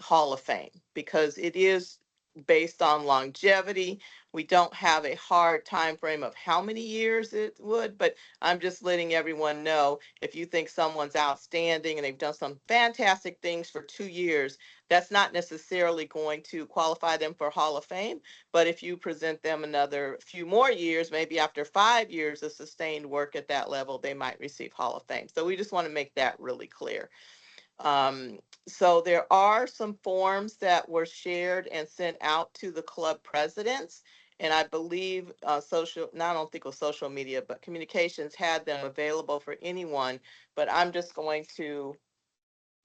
Hall of Fame, because it is based on longevity. We don't have a hard time frame of how many years it would, but I'm just letting everyone know, if you think someone's outstanding and they've done some fantastic things for 2 years, that's not necessarily going to qualify them for Hall of Fame. But if you present them another few more years, maybe after 5 years of sustained work at that level, they might receive Hall of Fame. So we just want to make that really clear. Um, so there are some forms that were shared and sent out to the club presidents. And I believe I don't think it was social media, but communications had them available for anyone. But I'm just going to,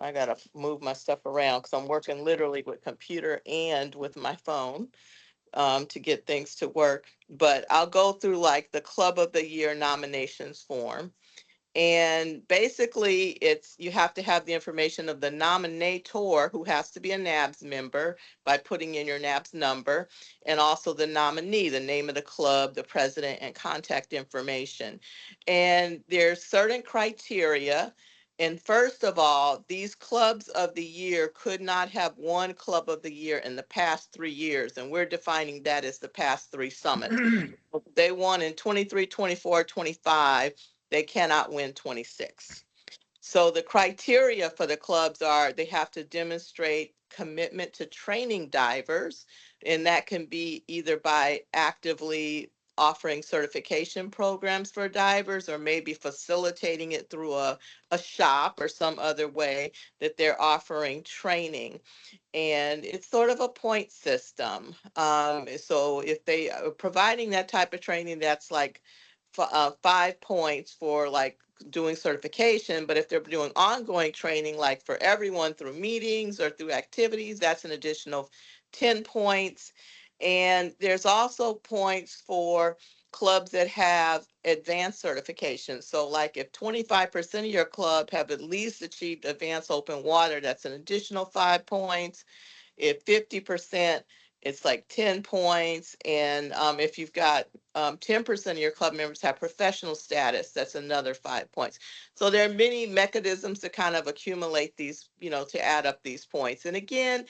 I got to move my stuff around because I'm working literally with computer and with my phone to get things to work. But I'll go through like the Club of the Year nominations form. And basically, it's, you have to have the information of the nominator, who has to be a NABS member, by putting in your NABS number, and also the nominee, the name of the club, the president, and contact information. And there's certain criteria. And first of all, these clubs of the year could not have one club of the year in the past 3 years. And we're defining that as the past three summits. They won in 23, 24, 25. They cannot win 26. So the criteria for the clubs are, they have to demonstrate commitment to training divers, and that can be either by actively offering certification programs for divers, or maybe facilitating it through a shop or some other way that they're offering training. And it's sort of a point system. So if they are providing that type of training, that's like 5 points for like doing certification. But if they're doing ongoing training, like for everyone through meetings or through activities, that's an additional 10 points. And there's also points for clubs that have advanced certification. So like if 25% of your club have at least achieved advanced open water, that's an additional 5 points. If 50%, it's like 10 points. And if you've got 10% of your club members have professional status, that's another 5 points. So there are many mechanisms to kind of accumulate these, to add up these points. And again,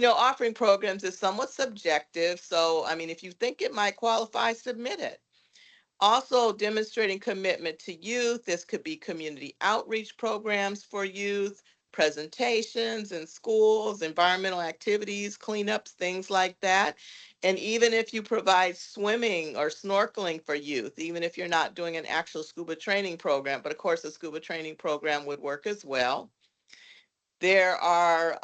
offering programs is somewhat subjective. So, I mean, if you think it might qualify, submit it. Also, demonstrating commitment to youth. This could be community outreach programs for youth, presentations in schools, environmental activities, cleanups, things like that. And even if you provide swimming or snorkeling for youth, even if you're not doing an actual scuba training program, but of course, a scuba training program would work as well. There are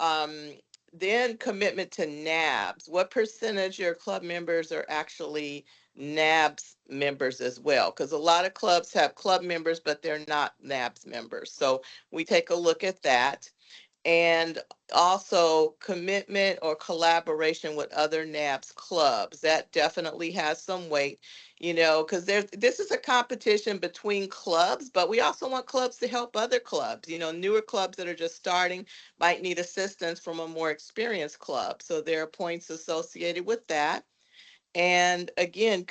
then commitment to NABS. What percentage of your club members are actually NABS members as well? Because a lot of clubs have club members, but they're not NABS members. So we take a look at that. And also commitment or collaboration with other NABS clubs. That definitely has some weight, because this is a competition between clubs, but we also want clubs to help other clubs. Newer clubs that are just starting might need assistance from a more experienced club. So there are points associated with that. And again,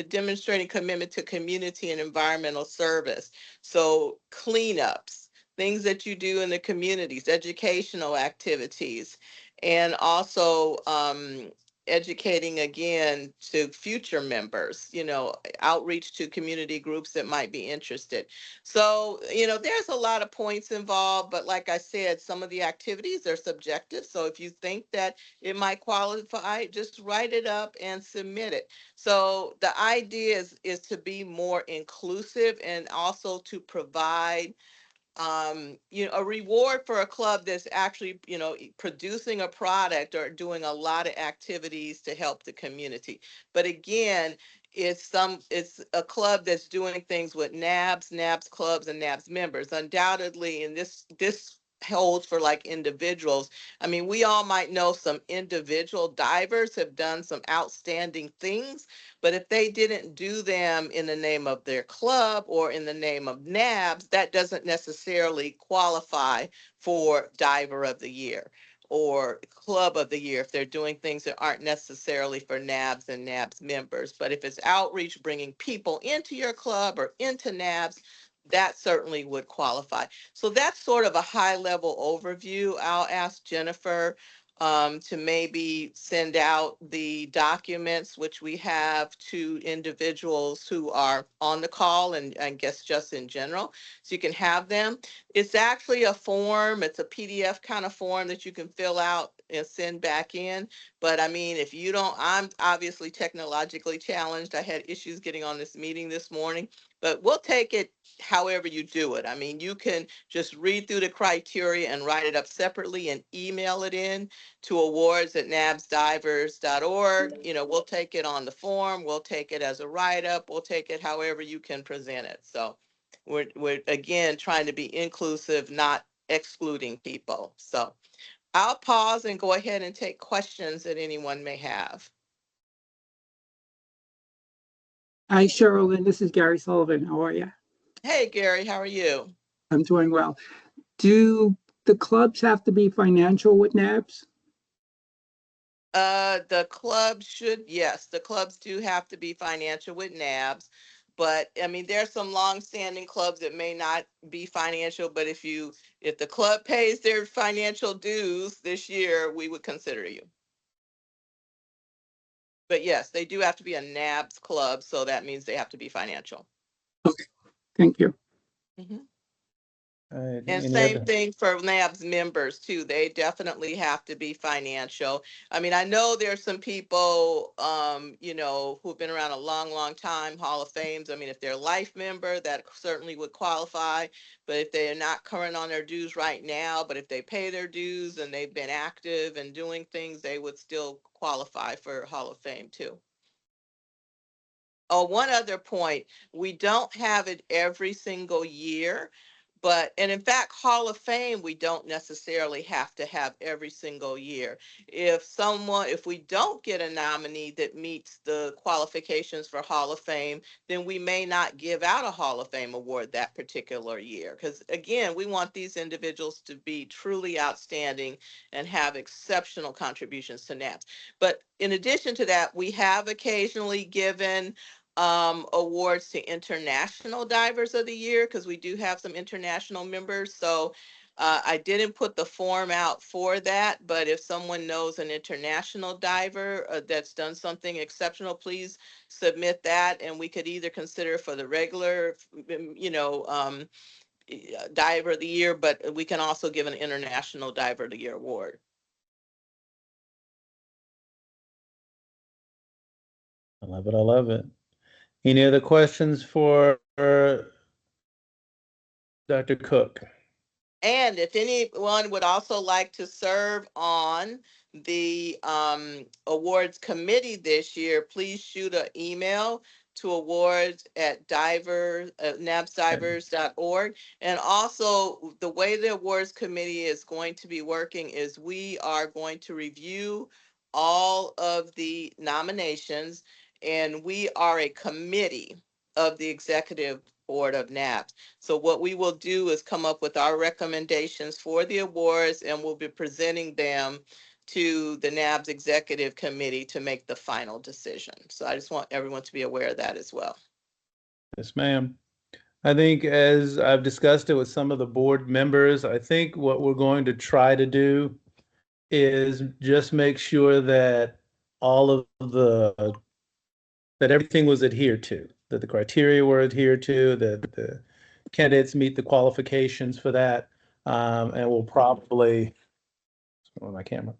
demonstrating commitment to community and environmental service. So cleanups, things that you do in the communities, educational activities, and also educating again to future members, outreach to community groups that might be interested. So, there's a lot of points involved, but like I said, some of the activities are subjective. So if you think that it might qualify, just write it up and submit it. So the idea is to be more inclusive and also to provide a reward for a club that's actually, producing a product or doing a lot of activities to help the community. But again, it's a club that's doing things with NABS clubs and NABS members. Undoubtedly, and this holds for like individuals. I mean, we all might know some individual divers have done some outstanding things, but if they didn't do them in the name of their club or in the name of NABS, that doesn't necessarily qualify for Diver of the Year or Club of the Year if they're doing things that aren't necessarily for NABS and NABS members. But if it's outreach, bringing people into your club or into NABS, that certainly would qualify. So that's sort of a high level overview. I'll ask Jennifer to maybe send out the documents which we have to individuals who are on the call and I guess just in general, so you can have them. It's actually a form, it's a PDF kind of form that you can fill out and send back in. But I mean, if you don't, I'm obviously technologically challenged. I had issues getting on this meeting this morning, but we'll take it however you do it. I mean, you can just read through the criteria and write it up separately and email it in to awards@nabsdivers.org. We'll take it on the form, we'll take it as a write-up, we'll take it however you can present it. So we're again trying to be inclusive, not excluding people. So I'll pause and go ahead and take questions that anyone may have. Hi, Cheryl, and this is Gary Sullivan. How are you? Hey, Gary, how are you? I'm doing well. Do the clubs have to be financial with NABS? The clubs should, yes, the clubs do have to be financial with NABS. But I mean, there's some long-standing clubs that may not be financial, but if the club pays their financial dues this year, we would consider you. But yes, they do have to be a NABS club, so that means they have to be financial. Okay, thank you. Mhm. Right, And any same other? thing for NABS members too. They definitely have to be financial. I mean, I know there's some people, who've been around a long, long time, Hall of Fames. I mean, if they're a life member, that certainly would qualify. But if they're not current on their dues right now, but if they pay their dues and they've been active and doing things, they would still qualify for Hall of Fame too. Oh, one other point, we don't have it every single year, and in fact, Hall of Fame, we don't necessarily have to have every single year. If we don't get a nominee that meets the qualifications for Hall of Fame, then we may not give out a Hall of Fame award that particular year. Because again, we want these individuals to be truly outstanding and have exceptional contributions to NAPS. But in addition to that, we have occasionally given awards to international divers of the year because we do have some international members. So I didn't put the form out for that, but if someone knows an international diver that's done something exceptional, please submit that, and we could either consider for the regular, diver of the year, but we can also give an international diver of the year award. I love it. I love it. Any other questions for Dr. Cook? And if anyone would also like to serve on the awards committee this year, please shoot an email to awards@nabsdivers.org. And also, the way the awards committee is going to be working is we are going to review all of the nominations, and we are a committee of the executive board of NABS. So what we will do is come up with our recommendations for the awards, and we'll be presenting them to the NABS Executive Committee to make the final decision. So I just want everyone to be aware of that as well. Yes, ma'am. I think as I've discussed it with some of the board members, I think what we're going to try to do is just make sure that all of that everything was adhered to, that the criteria were adhered to, that the candidates meet the qualifications for that, and we'll probably on my camera,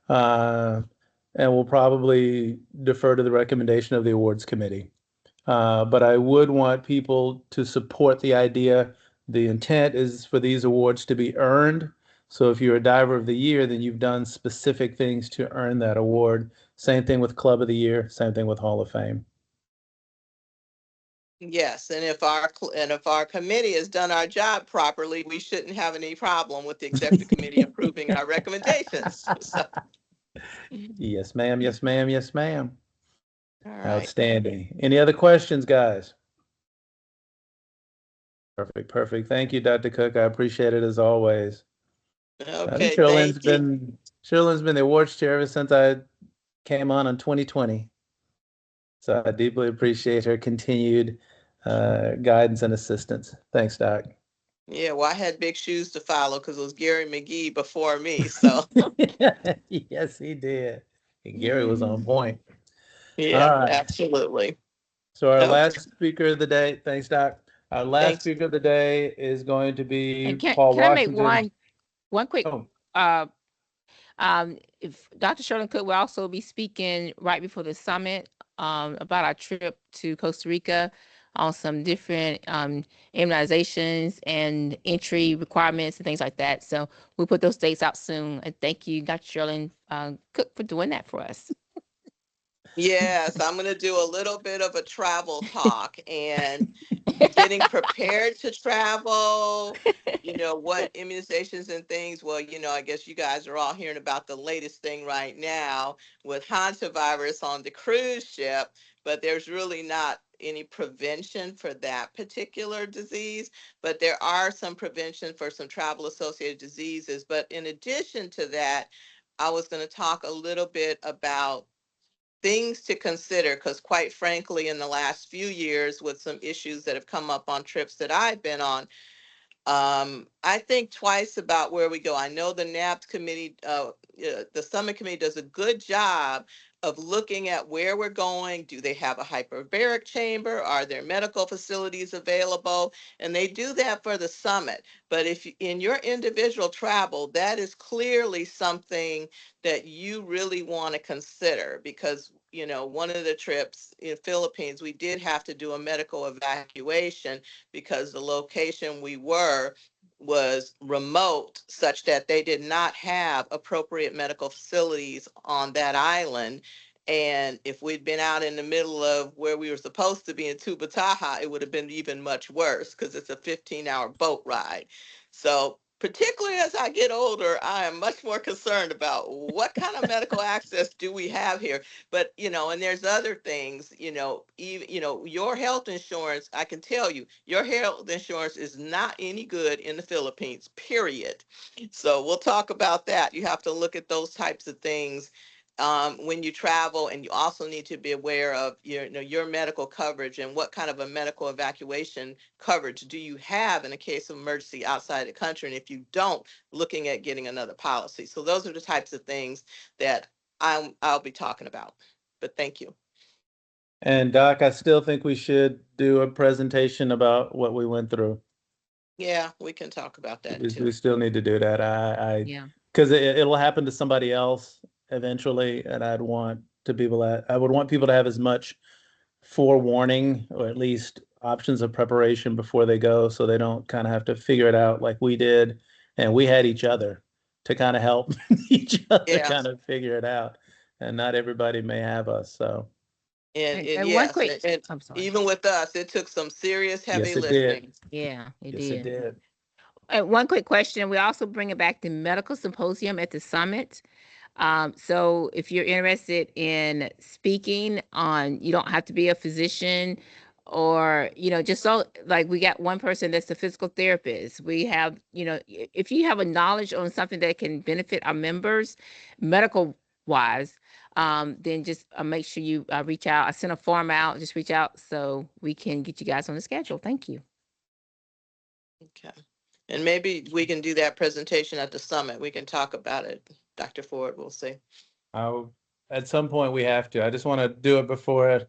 and we'll probably defer to the recommendation of the awards committee. But I would want people to support the idea The intent is for these awards to be earned. So if you're a diver of the year, then you've done specific things to earn that award. Same thing with Club of the Year, same thing with Hall of Fame. Yes, and if our committee has done our job properly, we shouldn't have any problem with the executive committee approving our recommendations. So, Yes, ma'am. Yes, ma'am. Yes, ma'am. all right. Outstanding. Any other questions, guys? Perfect, perfect. Thank you, Dr. Cook. I appreciate it as always. I think Okay, thank you. Sherilyn's been the awards chair ever since I came on in 2020. So I deeply appreciate her continued guidance and assistance. Thanks, Doc. Yeah, well, I had big shoes to follow because it was Gary McGee before me. So, Yes, he did. Gary was on point. yeah, All right. absolutely. So our Okay, last speaker of the day, thanks, Doc. Our last thanks. speaker of the day is going to be And can Paul can I make Washington. one quick Oh, uh if Dr. Sherlin Cook will also be speaking right before the summit about our trip to Costa Rica on some different immunizations and entry requirements and things like that. So we'll put those dates out soon. And thank you, Dr. Sherlin Cook, for doing that for us. Yes, I'm going to do a little bit of a travel talk and getting prepared to travel, what immunizations and things. Well, I guess you guys are all hearing about the latest thing right now with hantavirus on the cruise ship, but there's really not any prevention for that particular disease, but there are some prevention for some travel associated diseases. But in addition to that, I was going to talk a little bit about things to consider because quite frankly in the last few years with some issues that have come up on trips that I've been on, I think twice about where we go. I know the NABS committee, the summit committee does a good job of looking at where we're going. Do they have a hyperbaric chamber? Are there medical facilities available? And they do that for the summit. But if in your individual travel, that is clearly something that you really want to consider because one of the trips in Philippines, we did have to do a medical evacuation because the location we were was remote such that they did not have appropriate medical facilities on that island. And if we'd been out in the middle of where we were supposed to be in Tubataha, it would have been even much worse because it's a 15-hour boat ride. So particularly as I get older, I am much more concerned about what kind of medical access do we have here. But and there's other things, even your health insurance, I can tell you, your health insurance is not any good in the Philippines, period. So we'll talk about that. You have to look at those types of things when you travel, and you also need to be aware of your medical coverage and what kind of a medical evacuation coverage do you have in a case of emergency outside the country, and if you don't, looking at getting another policy. So those are the types of things that I'll be talking about. But thank you. and Doc, I still think we should do a presentation about what we went through. Yeah, we can talk about that We too. still need to do that. Yeah. Because it'll happen to somebody else eventually, and I would want people to have as much forewarning or at least options of preparation before they go, so they don't kind of have to figure it out like we did, and we had each other to kind of help each other Yeah. kind of figure it out, and not everybody may have us. So And one yes, quick, and I'm sorry. even with us, it took some serious heavy yes, it did. lifting. Yeah, it Yes, it did. did. One quick question. We also bringing back the medical symposium at the summit. So if you're interested in speaking on, you don't have to be a physician or, just so like we got one person that's a physical therapist. We have, if you have a knowledge on something that can benefit our members, medical wise, then just make sure you reach out. I sent a form out, just reach out so we can get you guys on the schedule. Thank you. Okay. And maybe we can do that presentation at the summit. We can talk about it. Dr. Ford, we'll see. At some point we have to. I just want to do it before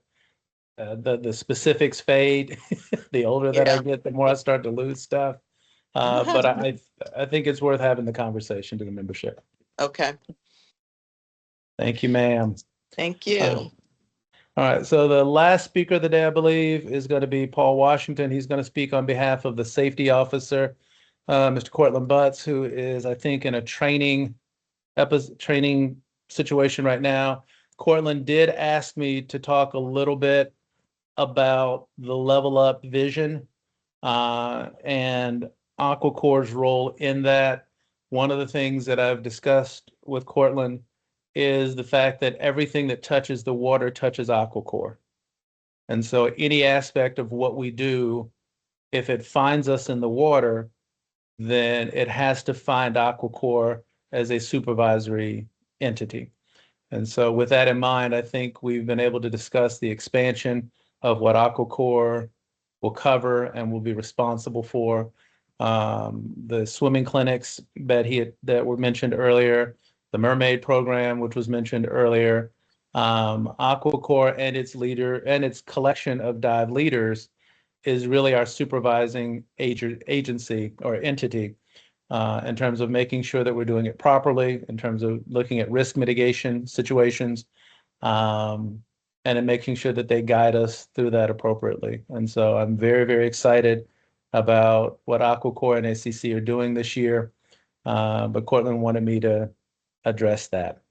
the specifics fade. The older that I Yeah. get, the more I start to lose stuff. But I think it's worth having the conversation to the membership. Okay. Thank you, ma'am. Thank you. All right, so the last speaker of the day, I believe, is going to be Paul Washington. He's going to speak on behalf of the safety officer, Mr. Cortland Butts, who is, I think, in a training situation right now. Cortland did ask me to talk a little bit about the level up vision and Aquacore's role in that. One of the things that I've discussed with Cortland is the fact that everything that touches the water touches Aquacore. And so any aspect of what we do, if it finds us in the water, then it has to find Aquacore as a supervisory entity. And so with that in mind, I think we've been able to discuss the expansion of what Aquacore will cover and will be responsible for. The swimming clinics that were mentioned earlier, the mermaid program, which was mentioned earlier, Aquacore and its leader and its collection of dive leaders is really our supervising agency or entity in terms of making sure that we're doing it properly, in terms of looking at risk mitigation situations, and in making sure that they guide us through that appropriately. And so I'm very, very excited about what Aquacore and ACC are doing this year. But Cortland wanted me to address that.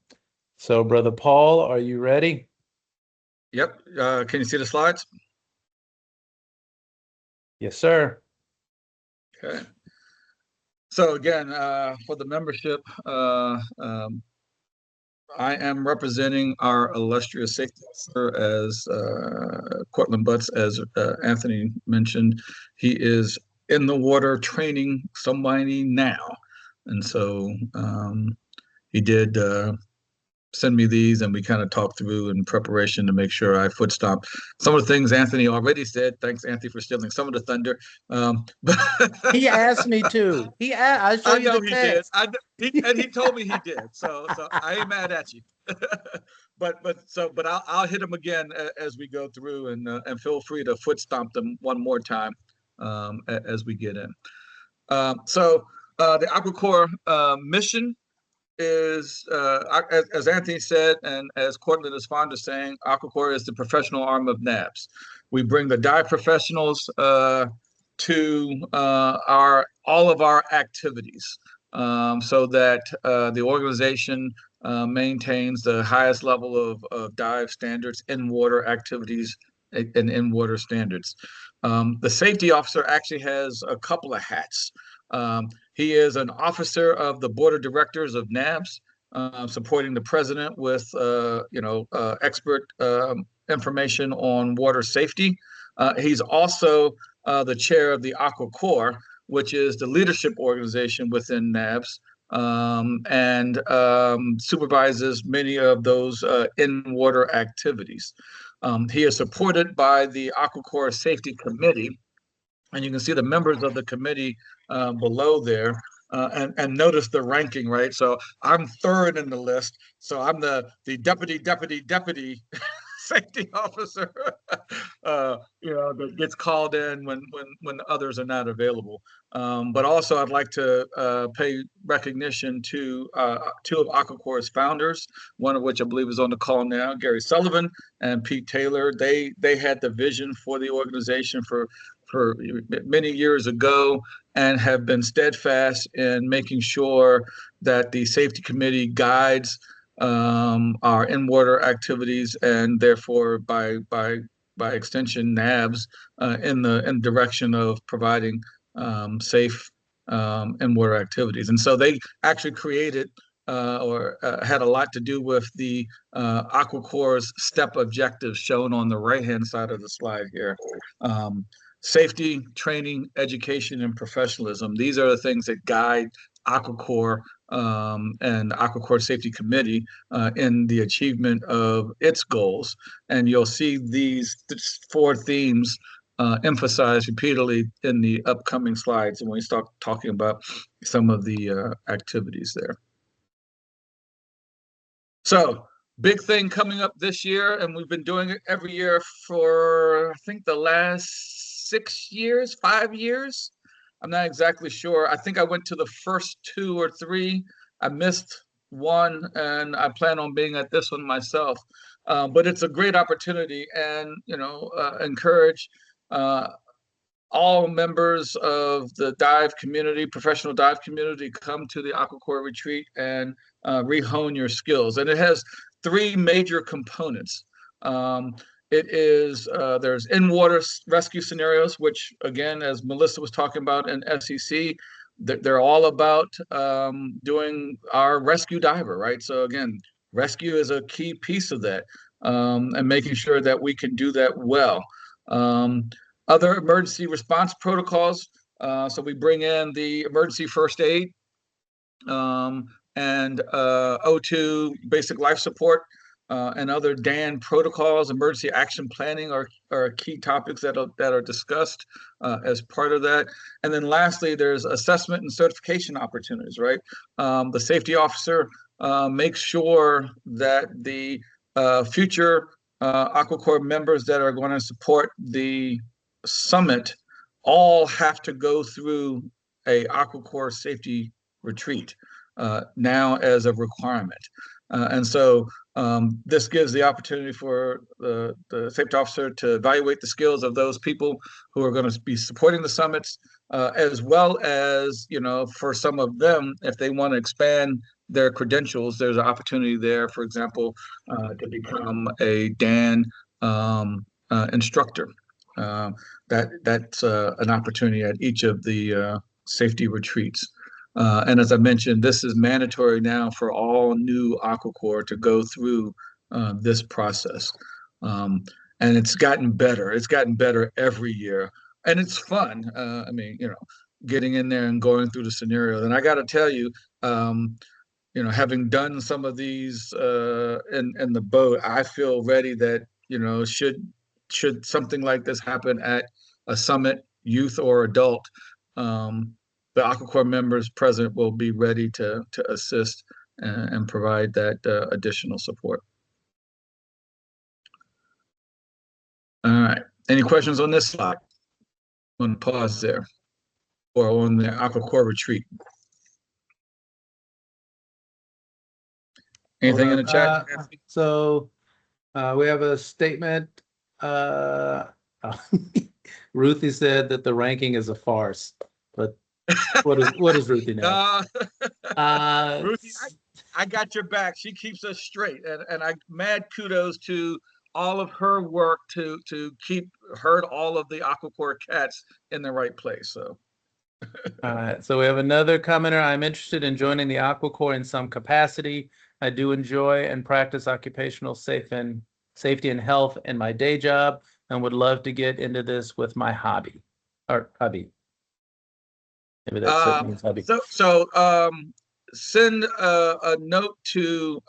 So, Brother Paul, are you ready? Yep. Can you see the slides? Yes, sir. Okay. So again, for the membership, I am representing our illustrious safety officer as Cortland Butts, as Anthony mentioned. He is in the water training somebody now. And so he did send me these, and we kind of talked through in preparation to make sure I foot stomp some of the things Anthony already said. Thanks, Anthony, for stealing some of the thunder. But He asked me to. I showed you know the he text. did. And he told me he did. So I ain't mad at you. but I'll hit them again as we go through, and feel free to foot stomp them one more time as we get in. So the Aquacore mission is, as Anthony said, and as Cortland is fond of saying, Aquacore is the professional arm of NABS. We bring the dive professionals to all of our activities, so that the organization maintains the highest level of dive standards, in water activities, and in water standards. The safety officer actually has a couple of hats. He is an officer of the board of directors of NABS, supporting the president with expert information on water safety. He's also the chair of the Aquacore, which is the leadership organization within NABS, and supervises many of those in-water activities. He is supported by the Aquacore Safety Committee, and you can see the members of the committee below there. And notice the ranking, right? So I'm third in the list. So I'm the deputy safety officer, that gets called in when others are not available. But also, I'd like to pay recognition to two of Aquacore's founders, one of which I believe is on the call now, Gary Sullivan and Pete Taylor. They had the vision for the organization for many years ago, and have been steadfast in making sure that the safety committee guides our in-water activities, and therefore by extension NABS, in the direction of providing safe in-water activities. And so they actually created or had a lot to do with the Aquacore's STEP objectives shown on the right-hand side of the slide here. Safety, training, education, and professionalism. These are the things that guide Aquacore and Aquacore Safety Committee in the achievement of its goals. And you'll see these four themes emphasized repeatedly in the upcoming slides when we start talking about some of the activities there. So, big thing coming up this year, and we've been doing it every year for, I think, the last 5 years. I'm not exactly sure. I think I went to the first 2 or 3. I missed one, and I plan on being at this one myself. but it's a great opportunity, and encourage all members of the dive community, professional dive community, come to the AquaCore retreat and rehone your skills. And it has three major components. It is there's in-water rescue scenarios, which again, as Melissa was talking about in SEC, they're all about doing our rescue diver, right? So again, rescue is a key piece of that, and making sure that we can do that well. Other emergency response protocols. So we bring in the emergency first aid and O2 basic life support and other DAN protocols. Emergency action planning are key topics that are discussed as part of that. And then lastly, there's assessment and certification opportunities, right? The safety officer makes sure that the future AquaCore members that are going to support the summit all have to go through a AquaCore safety retreat now as a requirement. And so this gives the opportunity for the safety officer to evaluate the skills of those people who are going to be supporting the summits, as well as, for some of them, if they want to expand their credentials, there's an opportunity there, for example, to become a DAN instructor. That's an opportunity at each of the safety retreats. And as I mentioned, this is mandatory now for all new AquaCore to go through this process. And it's gotten better. It's gotten better every year. And it's fun. Getting in there and going through the scenarios. And I got to tell you, having done some of these in the boat, I feel ready that, should something like this happen at a summit, youth or adult, the AquaCore members present will be ready to assist and provide that additional support. All right. Any questions on this slide? I'm going to pause there, or on the AquaCore retreat. Anything in the chat? So we have a statement. Ruthie said that the ranking is a farce, but what is Ruthie now? Ruthie, I got your back. She keeps us straight, and I mad kudos to all of her work to keep all of the AquaCore cats in the right place. So. All right. So we have another commenter. I'm interested in joining the AquaCore in some capacity. I do enjoy and practice occupational safety and health in my day job, and would love to get into this with my hobby. Maybe that means hobby. So send a note to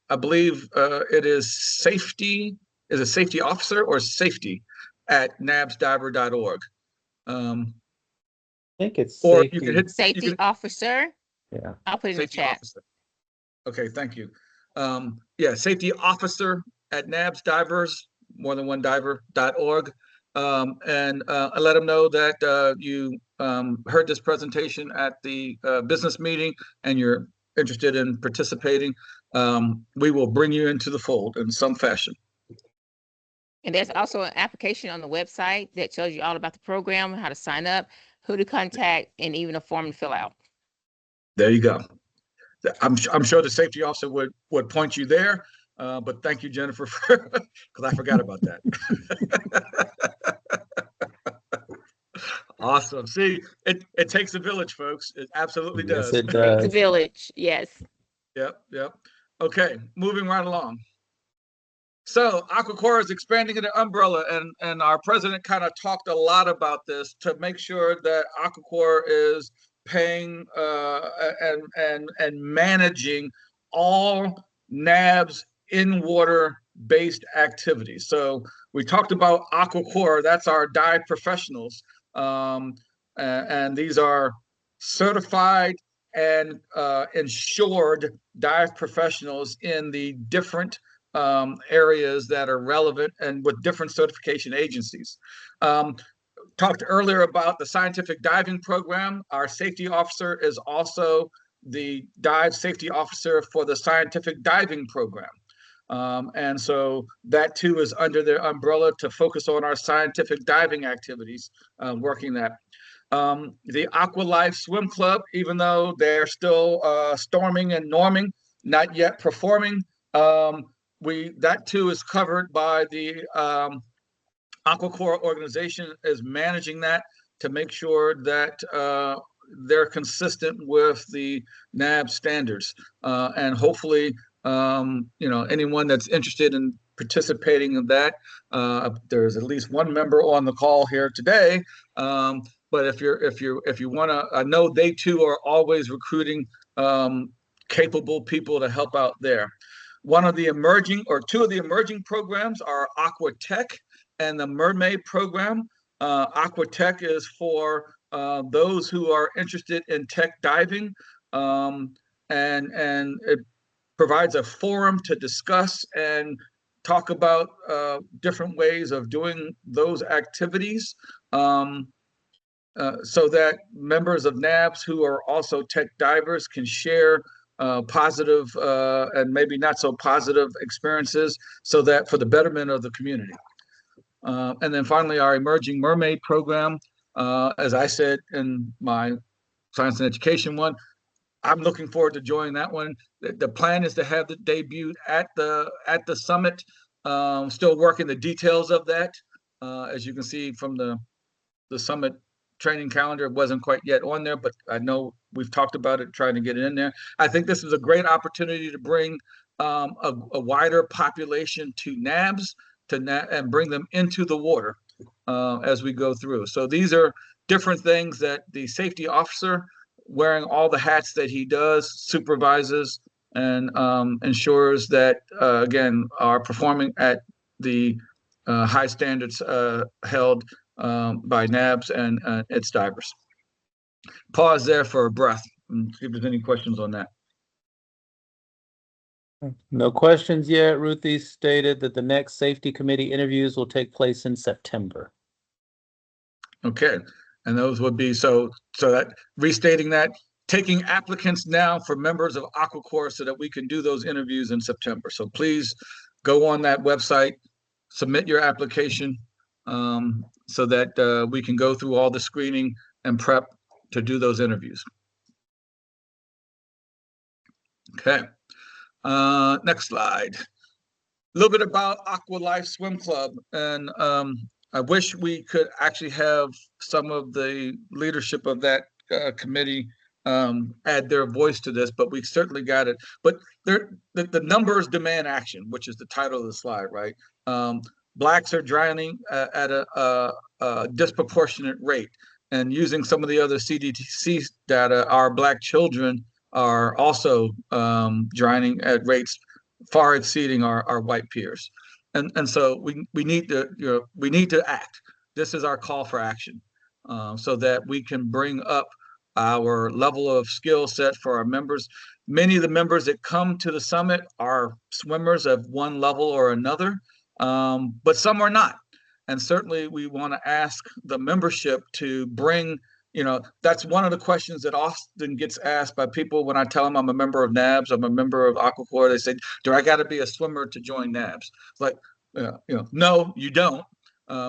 I believe it is safety. Is it safety officer or safety at nabsdiver.org? I think it's or safety. You can hit safety officer. Yeah, I'll put it in the chat. Officer. Okay, thank you. Yeah, safety officer at nabsdivers, more than one diver.org. And let them know that you heard this presentation at the business meeting and you're interested in participating. We will bring you into the fold in some fashion. And there's also an application on the website that tells you all about the program, how to sign up, who to contact, and even a form to fill out. There you go. I'm sure the safety officer would point you there, but thank you, Jennifer, because I forgot about that. Awesome. See, it takes a village, folks. It absolutely does. Yes, it does. It's a village. Yes. Yep. Okay, moving right along. So AquaCore is expanding the umbrella, and our president kind of talked a lot about this to make sure that AquaCore is paying and managing all NABS in-water based activities. So we talked about AquaCore, that's our dive professionals. And these are certified and insured dive professionals in the different areas that are relevant and with different certification agencies. Talked earlier about the scientific diving program. Our safety officer is also the dive safety officer for the scientific diving program. And so that too is under their umbrella to focus on our scientific diving activities, working that. The Aqua Life Swim Club, even though they're still storming and norming, not yet performing, that too is covered by the AquaCorp organization is managing that to make sure that they're consistent with the NABS standards. And hopefully, anyone that's interested in participating in that, there's at least one member on the call here today. But if you want to, I know they too are always recruiting capable people to help out there. Two of the emerging programs are Aqua Tech and the Mermaid program. Aqua Tech is for those who are interested in tech diving, and it provides a forum to discuss and talk about different ways of doing those activities, so that members of NABS who are also tech divers can share positive and maybe not so positive experiences, so that for the betterment of the community. And then finally, our Emerging Mermaid program, as I said in my science and education one, I'm looking forward to joining that one. The plan is to have the debut at the summit. Still working the details of that. As you can see from the summit training calendar, it wasn't quite yet on there, but I know we've talked about it, trying to get it in there. I think this is a great opportunity to bring a wider population to NABS and bring them into the water as we go through. So these are different things that the safety officer, wearing all the hats that he does, supervises and ensures that, again, are performing at the high standards held by NABS and its divers. Pause there for a breath and see if there's any questions on that. No questions yet. Ruthie stated that the next safety committee interviews will take place in September. Okay, and those would be, so that, restating that, taking applicants now for members of AquaCorp so that we can do those interviews in September. So please go on that website, submit your application, so that we can go through all the screening and prep to do those interviews. Okay, next slide. A little bit about Aqua Life Swim Club, and I wish we could actually have some of the leadership of that committee add their voice to this, but we certainly got it. But the numbers demand action, which is the title of the slide, right? Blacks are drowning at a disproportionate rate, and using some of the other CDC data, our Black children are also drowning at rates far exceeding our white peers. And so we need to act. This is our call for action, so that we can bring up our level of skill set for our members. Many of the members that come to the summit are swimmers of one level or another, but some are not. And certainly we want to ask the membership to bring, that's one of the questions that often gets asked by people when I tell them I'm a member of NABS, I'm a member of AquaCorp. They say, do I got to be a swimmer to join NABS? It's like, no, you don't.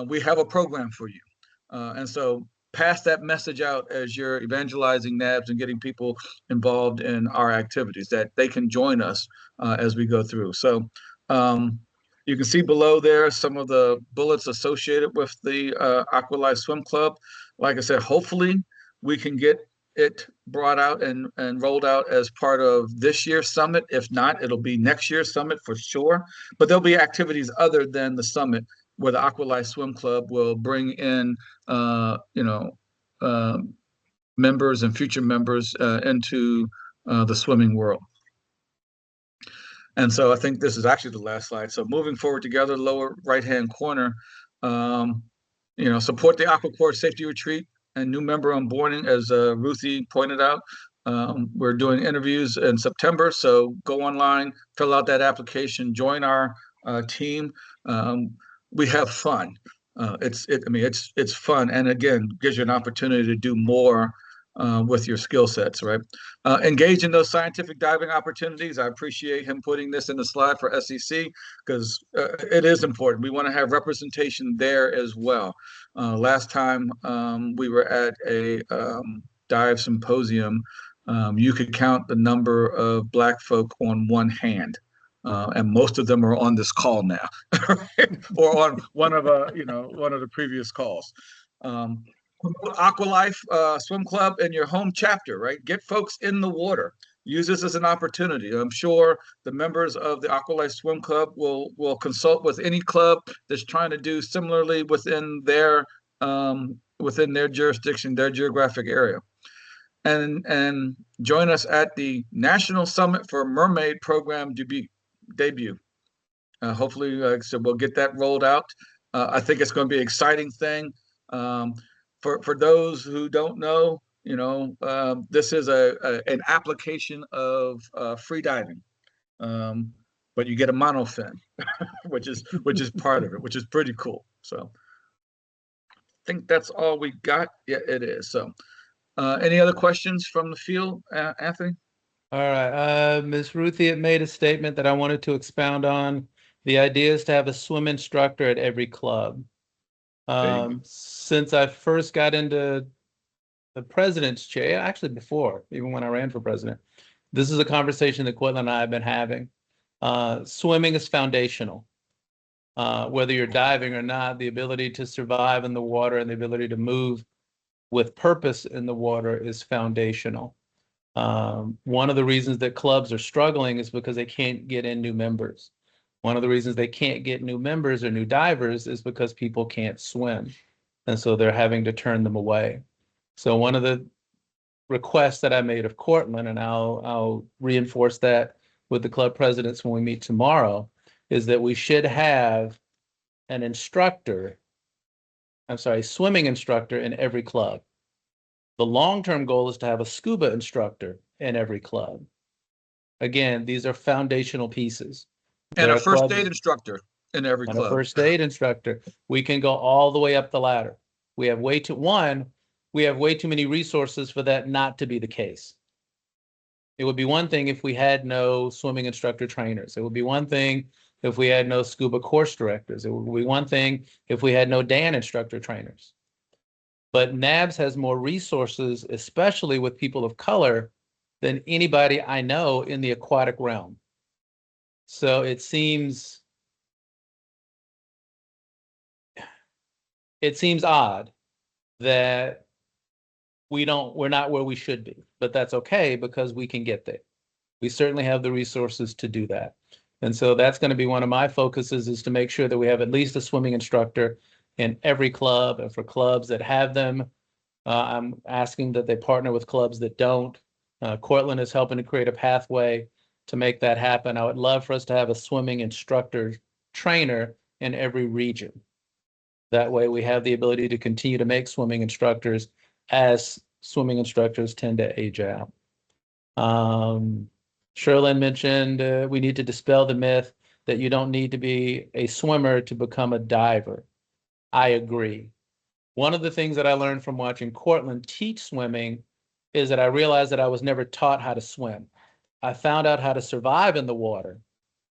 We have a program for you. And so pass that message out as you're evangelizing NABS and getting people involved in our activities, that they can join us as we go through. So you can see below there some of the bullets associated with the Aqua Life Swim Club. Like I said, hopefully we can get it brought out and rolled out as part of this year's summit. If not, it'll be next year's summit for sure. But there'll be activities other than the summit where the Aqua Life Swim Club will bring in, members and future members into the swimming world. And so I think this is actually the last slide. So moving forward together, lower right-hand corner, support the AquaCorp Safety Retreat and new member onboarding, as Ruthie pointed out. We're doing interviews in September, so go online, fill out that application, join our team. We have fun. It's fun, and again, gives you an opportunity to do more with your skill sets, right? Engage in those scientific diving opportunities. I appreciate him putting this in the slide for SEC because it is important. We want to have representation there as well. Last time we were at a dive symposium, you could count the number of Black folk on one hand. And most of them are on this call now, or on one of the previous calls. Aqualife Swim Club in your home chapter, right? Get folks in the water. Use this as an opportunity. I'm sure the members of the Aqualife Swim Club will consult with any club that's trying to do similarly within their jurisdiction, their geographic area. And join us at the National Summit for Mermaid Program debut. Hopefully, like I said, we'll get that rolled out. I think it's going to be an exciting thing. For those who don't know, this is an application of free diving, but you get a monofin, which is part of it, which is pretty cool. So I think that's all we got. Yeah, it is. So any other questions from the field, Anthony? All right. Ms. Ruthie had made a statement that I wanted to expound on. The idea is to have a swim instructor at every club. Since I first got into the president's chair, actually before, even when I ran for president, this is a conversation that Cortland and I have been having. Swimming is foundational. Whether you're diving or not, the ability to survive in the water and the ability to move with purpose in the water is foundational. One of the reasons that clubs are struggling is because they can't get in new members. One of the reasons they can't get new members or new divers is because people can't swim. And so they're having to turn them away. So one of the requests that I made of Cortland, and I'll reinforce that with the club presidents when we meet tomorrow, is that we should have an swimming instructor in every club. The long-term goal is to have a scuba instructor in every club. Again, these are foundational pieces. And a first aid instructor in every club. And a first aid instructor. We can go all the way up the ladder. We have way too many resources for that not to be the case. It would be one thing if we had no swimming instructor trainers. It would be one thing if we had no scuba course directors. It would be one thing if we had no DAN instructor trainers. But NABS has more resources, especially with people of color, than anybody I know in the aquatic realm. So it seems odd that we're not where we should be, but that's okay because we can get there. We certainly have the resources to do that. And so that's going to be one of my focuses, is to make sure that we have at least a swimming instructor in every club. And for clubs that have them, I'm asking that they partner with clubs that don't. Cortland is helping to create a pathway to make that happen. I would love for us to have a swimming instructor trainer in every region. That way we have the ability to continue to make swimming instructors as swimming instructors tend to age out. Sherlyn mentioned we need to dispel the myth that you don't need to be a swimmer to become a diver. I agree. One of the things that I learned from watching Cortland teach swimming is that I realized that I was never taught how to swim. I found out how to survive in the water,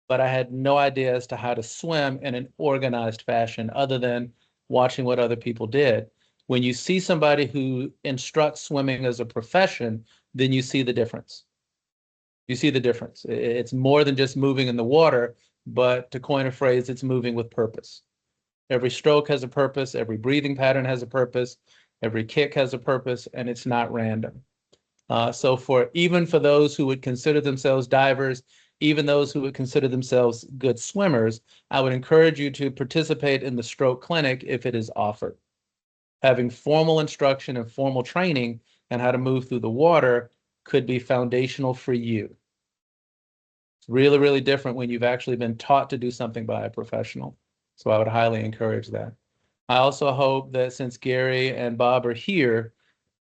but I had no idea as to how to swim in an organized fashion other than watching what other people did. When you see somebody who instructs swimming as a profession, then you see the difference. You see the difference. It's more than just moving in the water, but to coin a phrase, it's moving with purpose. Every stroke has a purpose. Every breathing pattern has a purpose. Every kick has a purpose, and it's not random. So even for those who would consider themselves divers, even those who would consider themselves good swimmers, I would encourage you to participate in the stroke clinic if it is offered. Having formal instruction and formal training on how to move through the water could be foundational for you. It's really, really different when you've actually been taught to do something by a professional. So I would highly encourage that. I also hope that since Gary and Bob are here,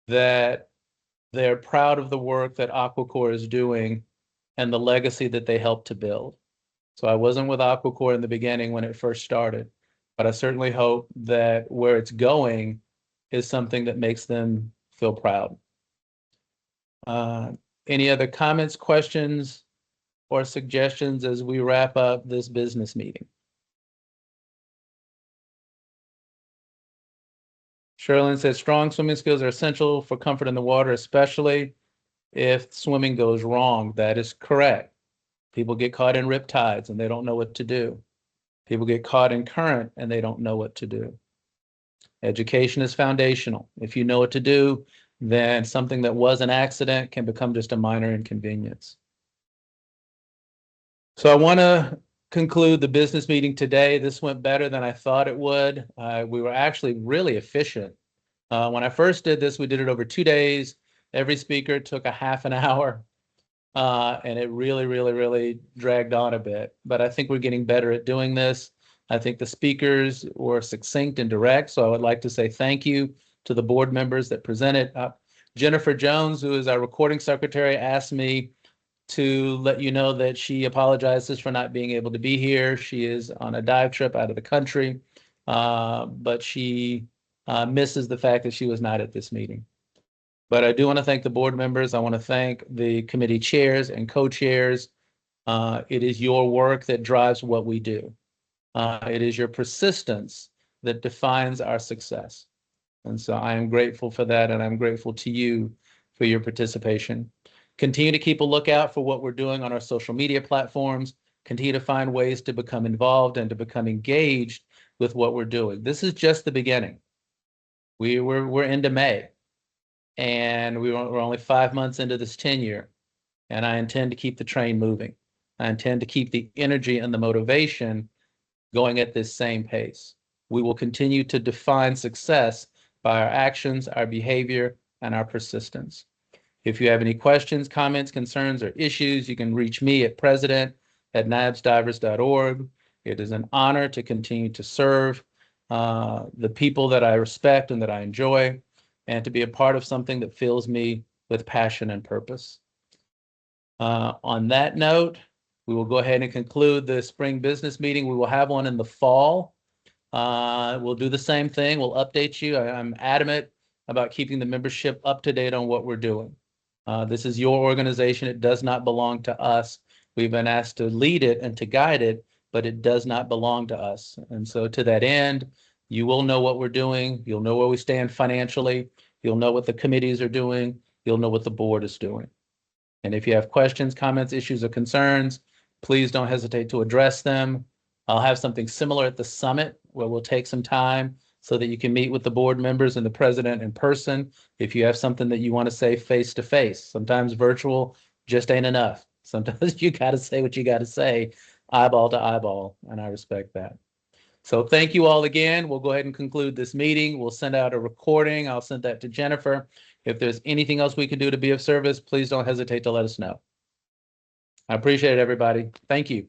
that they're proud of the work that AquaCorps is doing and the legacy that they helped to build. So I wasn't with AquaCorps in the beginning when it first started, but I certainly hope that where it's going is something that makes them feel proud. Any other comments, questions, or suggestions as we wrap up this business meeting? Sherlyn says strong swimming skills are essential for comfort in the water, especially if swimming goes wrong. That is correct. People get caught in rip tides and they don't know what to do. People get caught in current and they don't know what to do. Education is foundational. If you know what to do, then something that was an accident can become just a minor inconvenience. So I want to conclude the business meeting today. This went better than I thought it would. We were actually really efficient. When I first did this, we did it over 2 days. Every speaker took a half an hour, and it really dragged on a bit. But I think we're getting better at doing this. I think the speakers were succinct and direct, so I would like to say thank you to the board members that presented. Jennifer Jones, who is our recording secretary, asked me to let you know that she apologizes for not being able to be here. She is on a dive trip out of the country, but she misses the fact that she was not at this meeting. But I do want to thank the board members. I want to thank the committee chairs and co-chairs. It is your work that drives what we do. It is your persistence that defines our success. And so I am grateful for that, and I'm grateful to you for your participation. Continue to keep a lookout for what we're doing on our social media platforms. Continue to find ways to become involved and to become engaged with what we're doing. This is just the beginning. We're into May, and we're only 5 months into this tenure, and I intend to keep the train moving. I intend to keep the energy and the motivation going at this same pace. We will continue to define success by our actions, our behavior, and our persistence. If you have any questions, comments, concerns, or issues, you can reach me at president@nabsdivers.org. It is an honor to continue to serve the people that I respect and that I enjoy, and to be a part of something that fills me with passion and purpose. On that note, we will go ahead and conclude the spring business meeting. We will have one in the fall. We'll do the same thing. We'll update you. I'm adamant about keeping the membership up to date on what we're doing. This is your organization. It does not belong to us. We've been asked to lead it and to guide it, but it does not belong to us. And so to that end, you will know what we're doing. You'll know where we stand financially. You'll know what the committees are doing. You'll know what the board is doing. And if you have questions, comments, issues, or concerns, please don't hesitate to address them. I'll have something similar at the summit where we'll take some time so that you can meet with the board members and the president in person. If you have something that you want to say face to face, sometimes virtual just ain't enough. Sometimes you got to say what you got to say, eyeball to eyeball, and I respect that. So thank you all again. We'll go ahead and conclude this meeting. We'll send out a recording. I'll send that to Jennifer. If there's anything else we can do to be of service, please don't hesitate to let us know. I appreciate it, everybody. Thank you.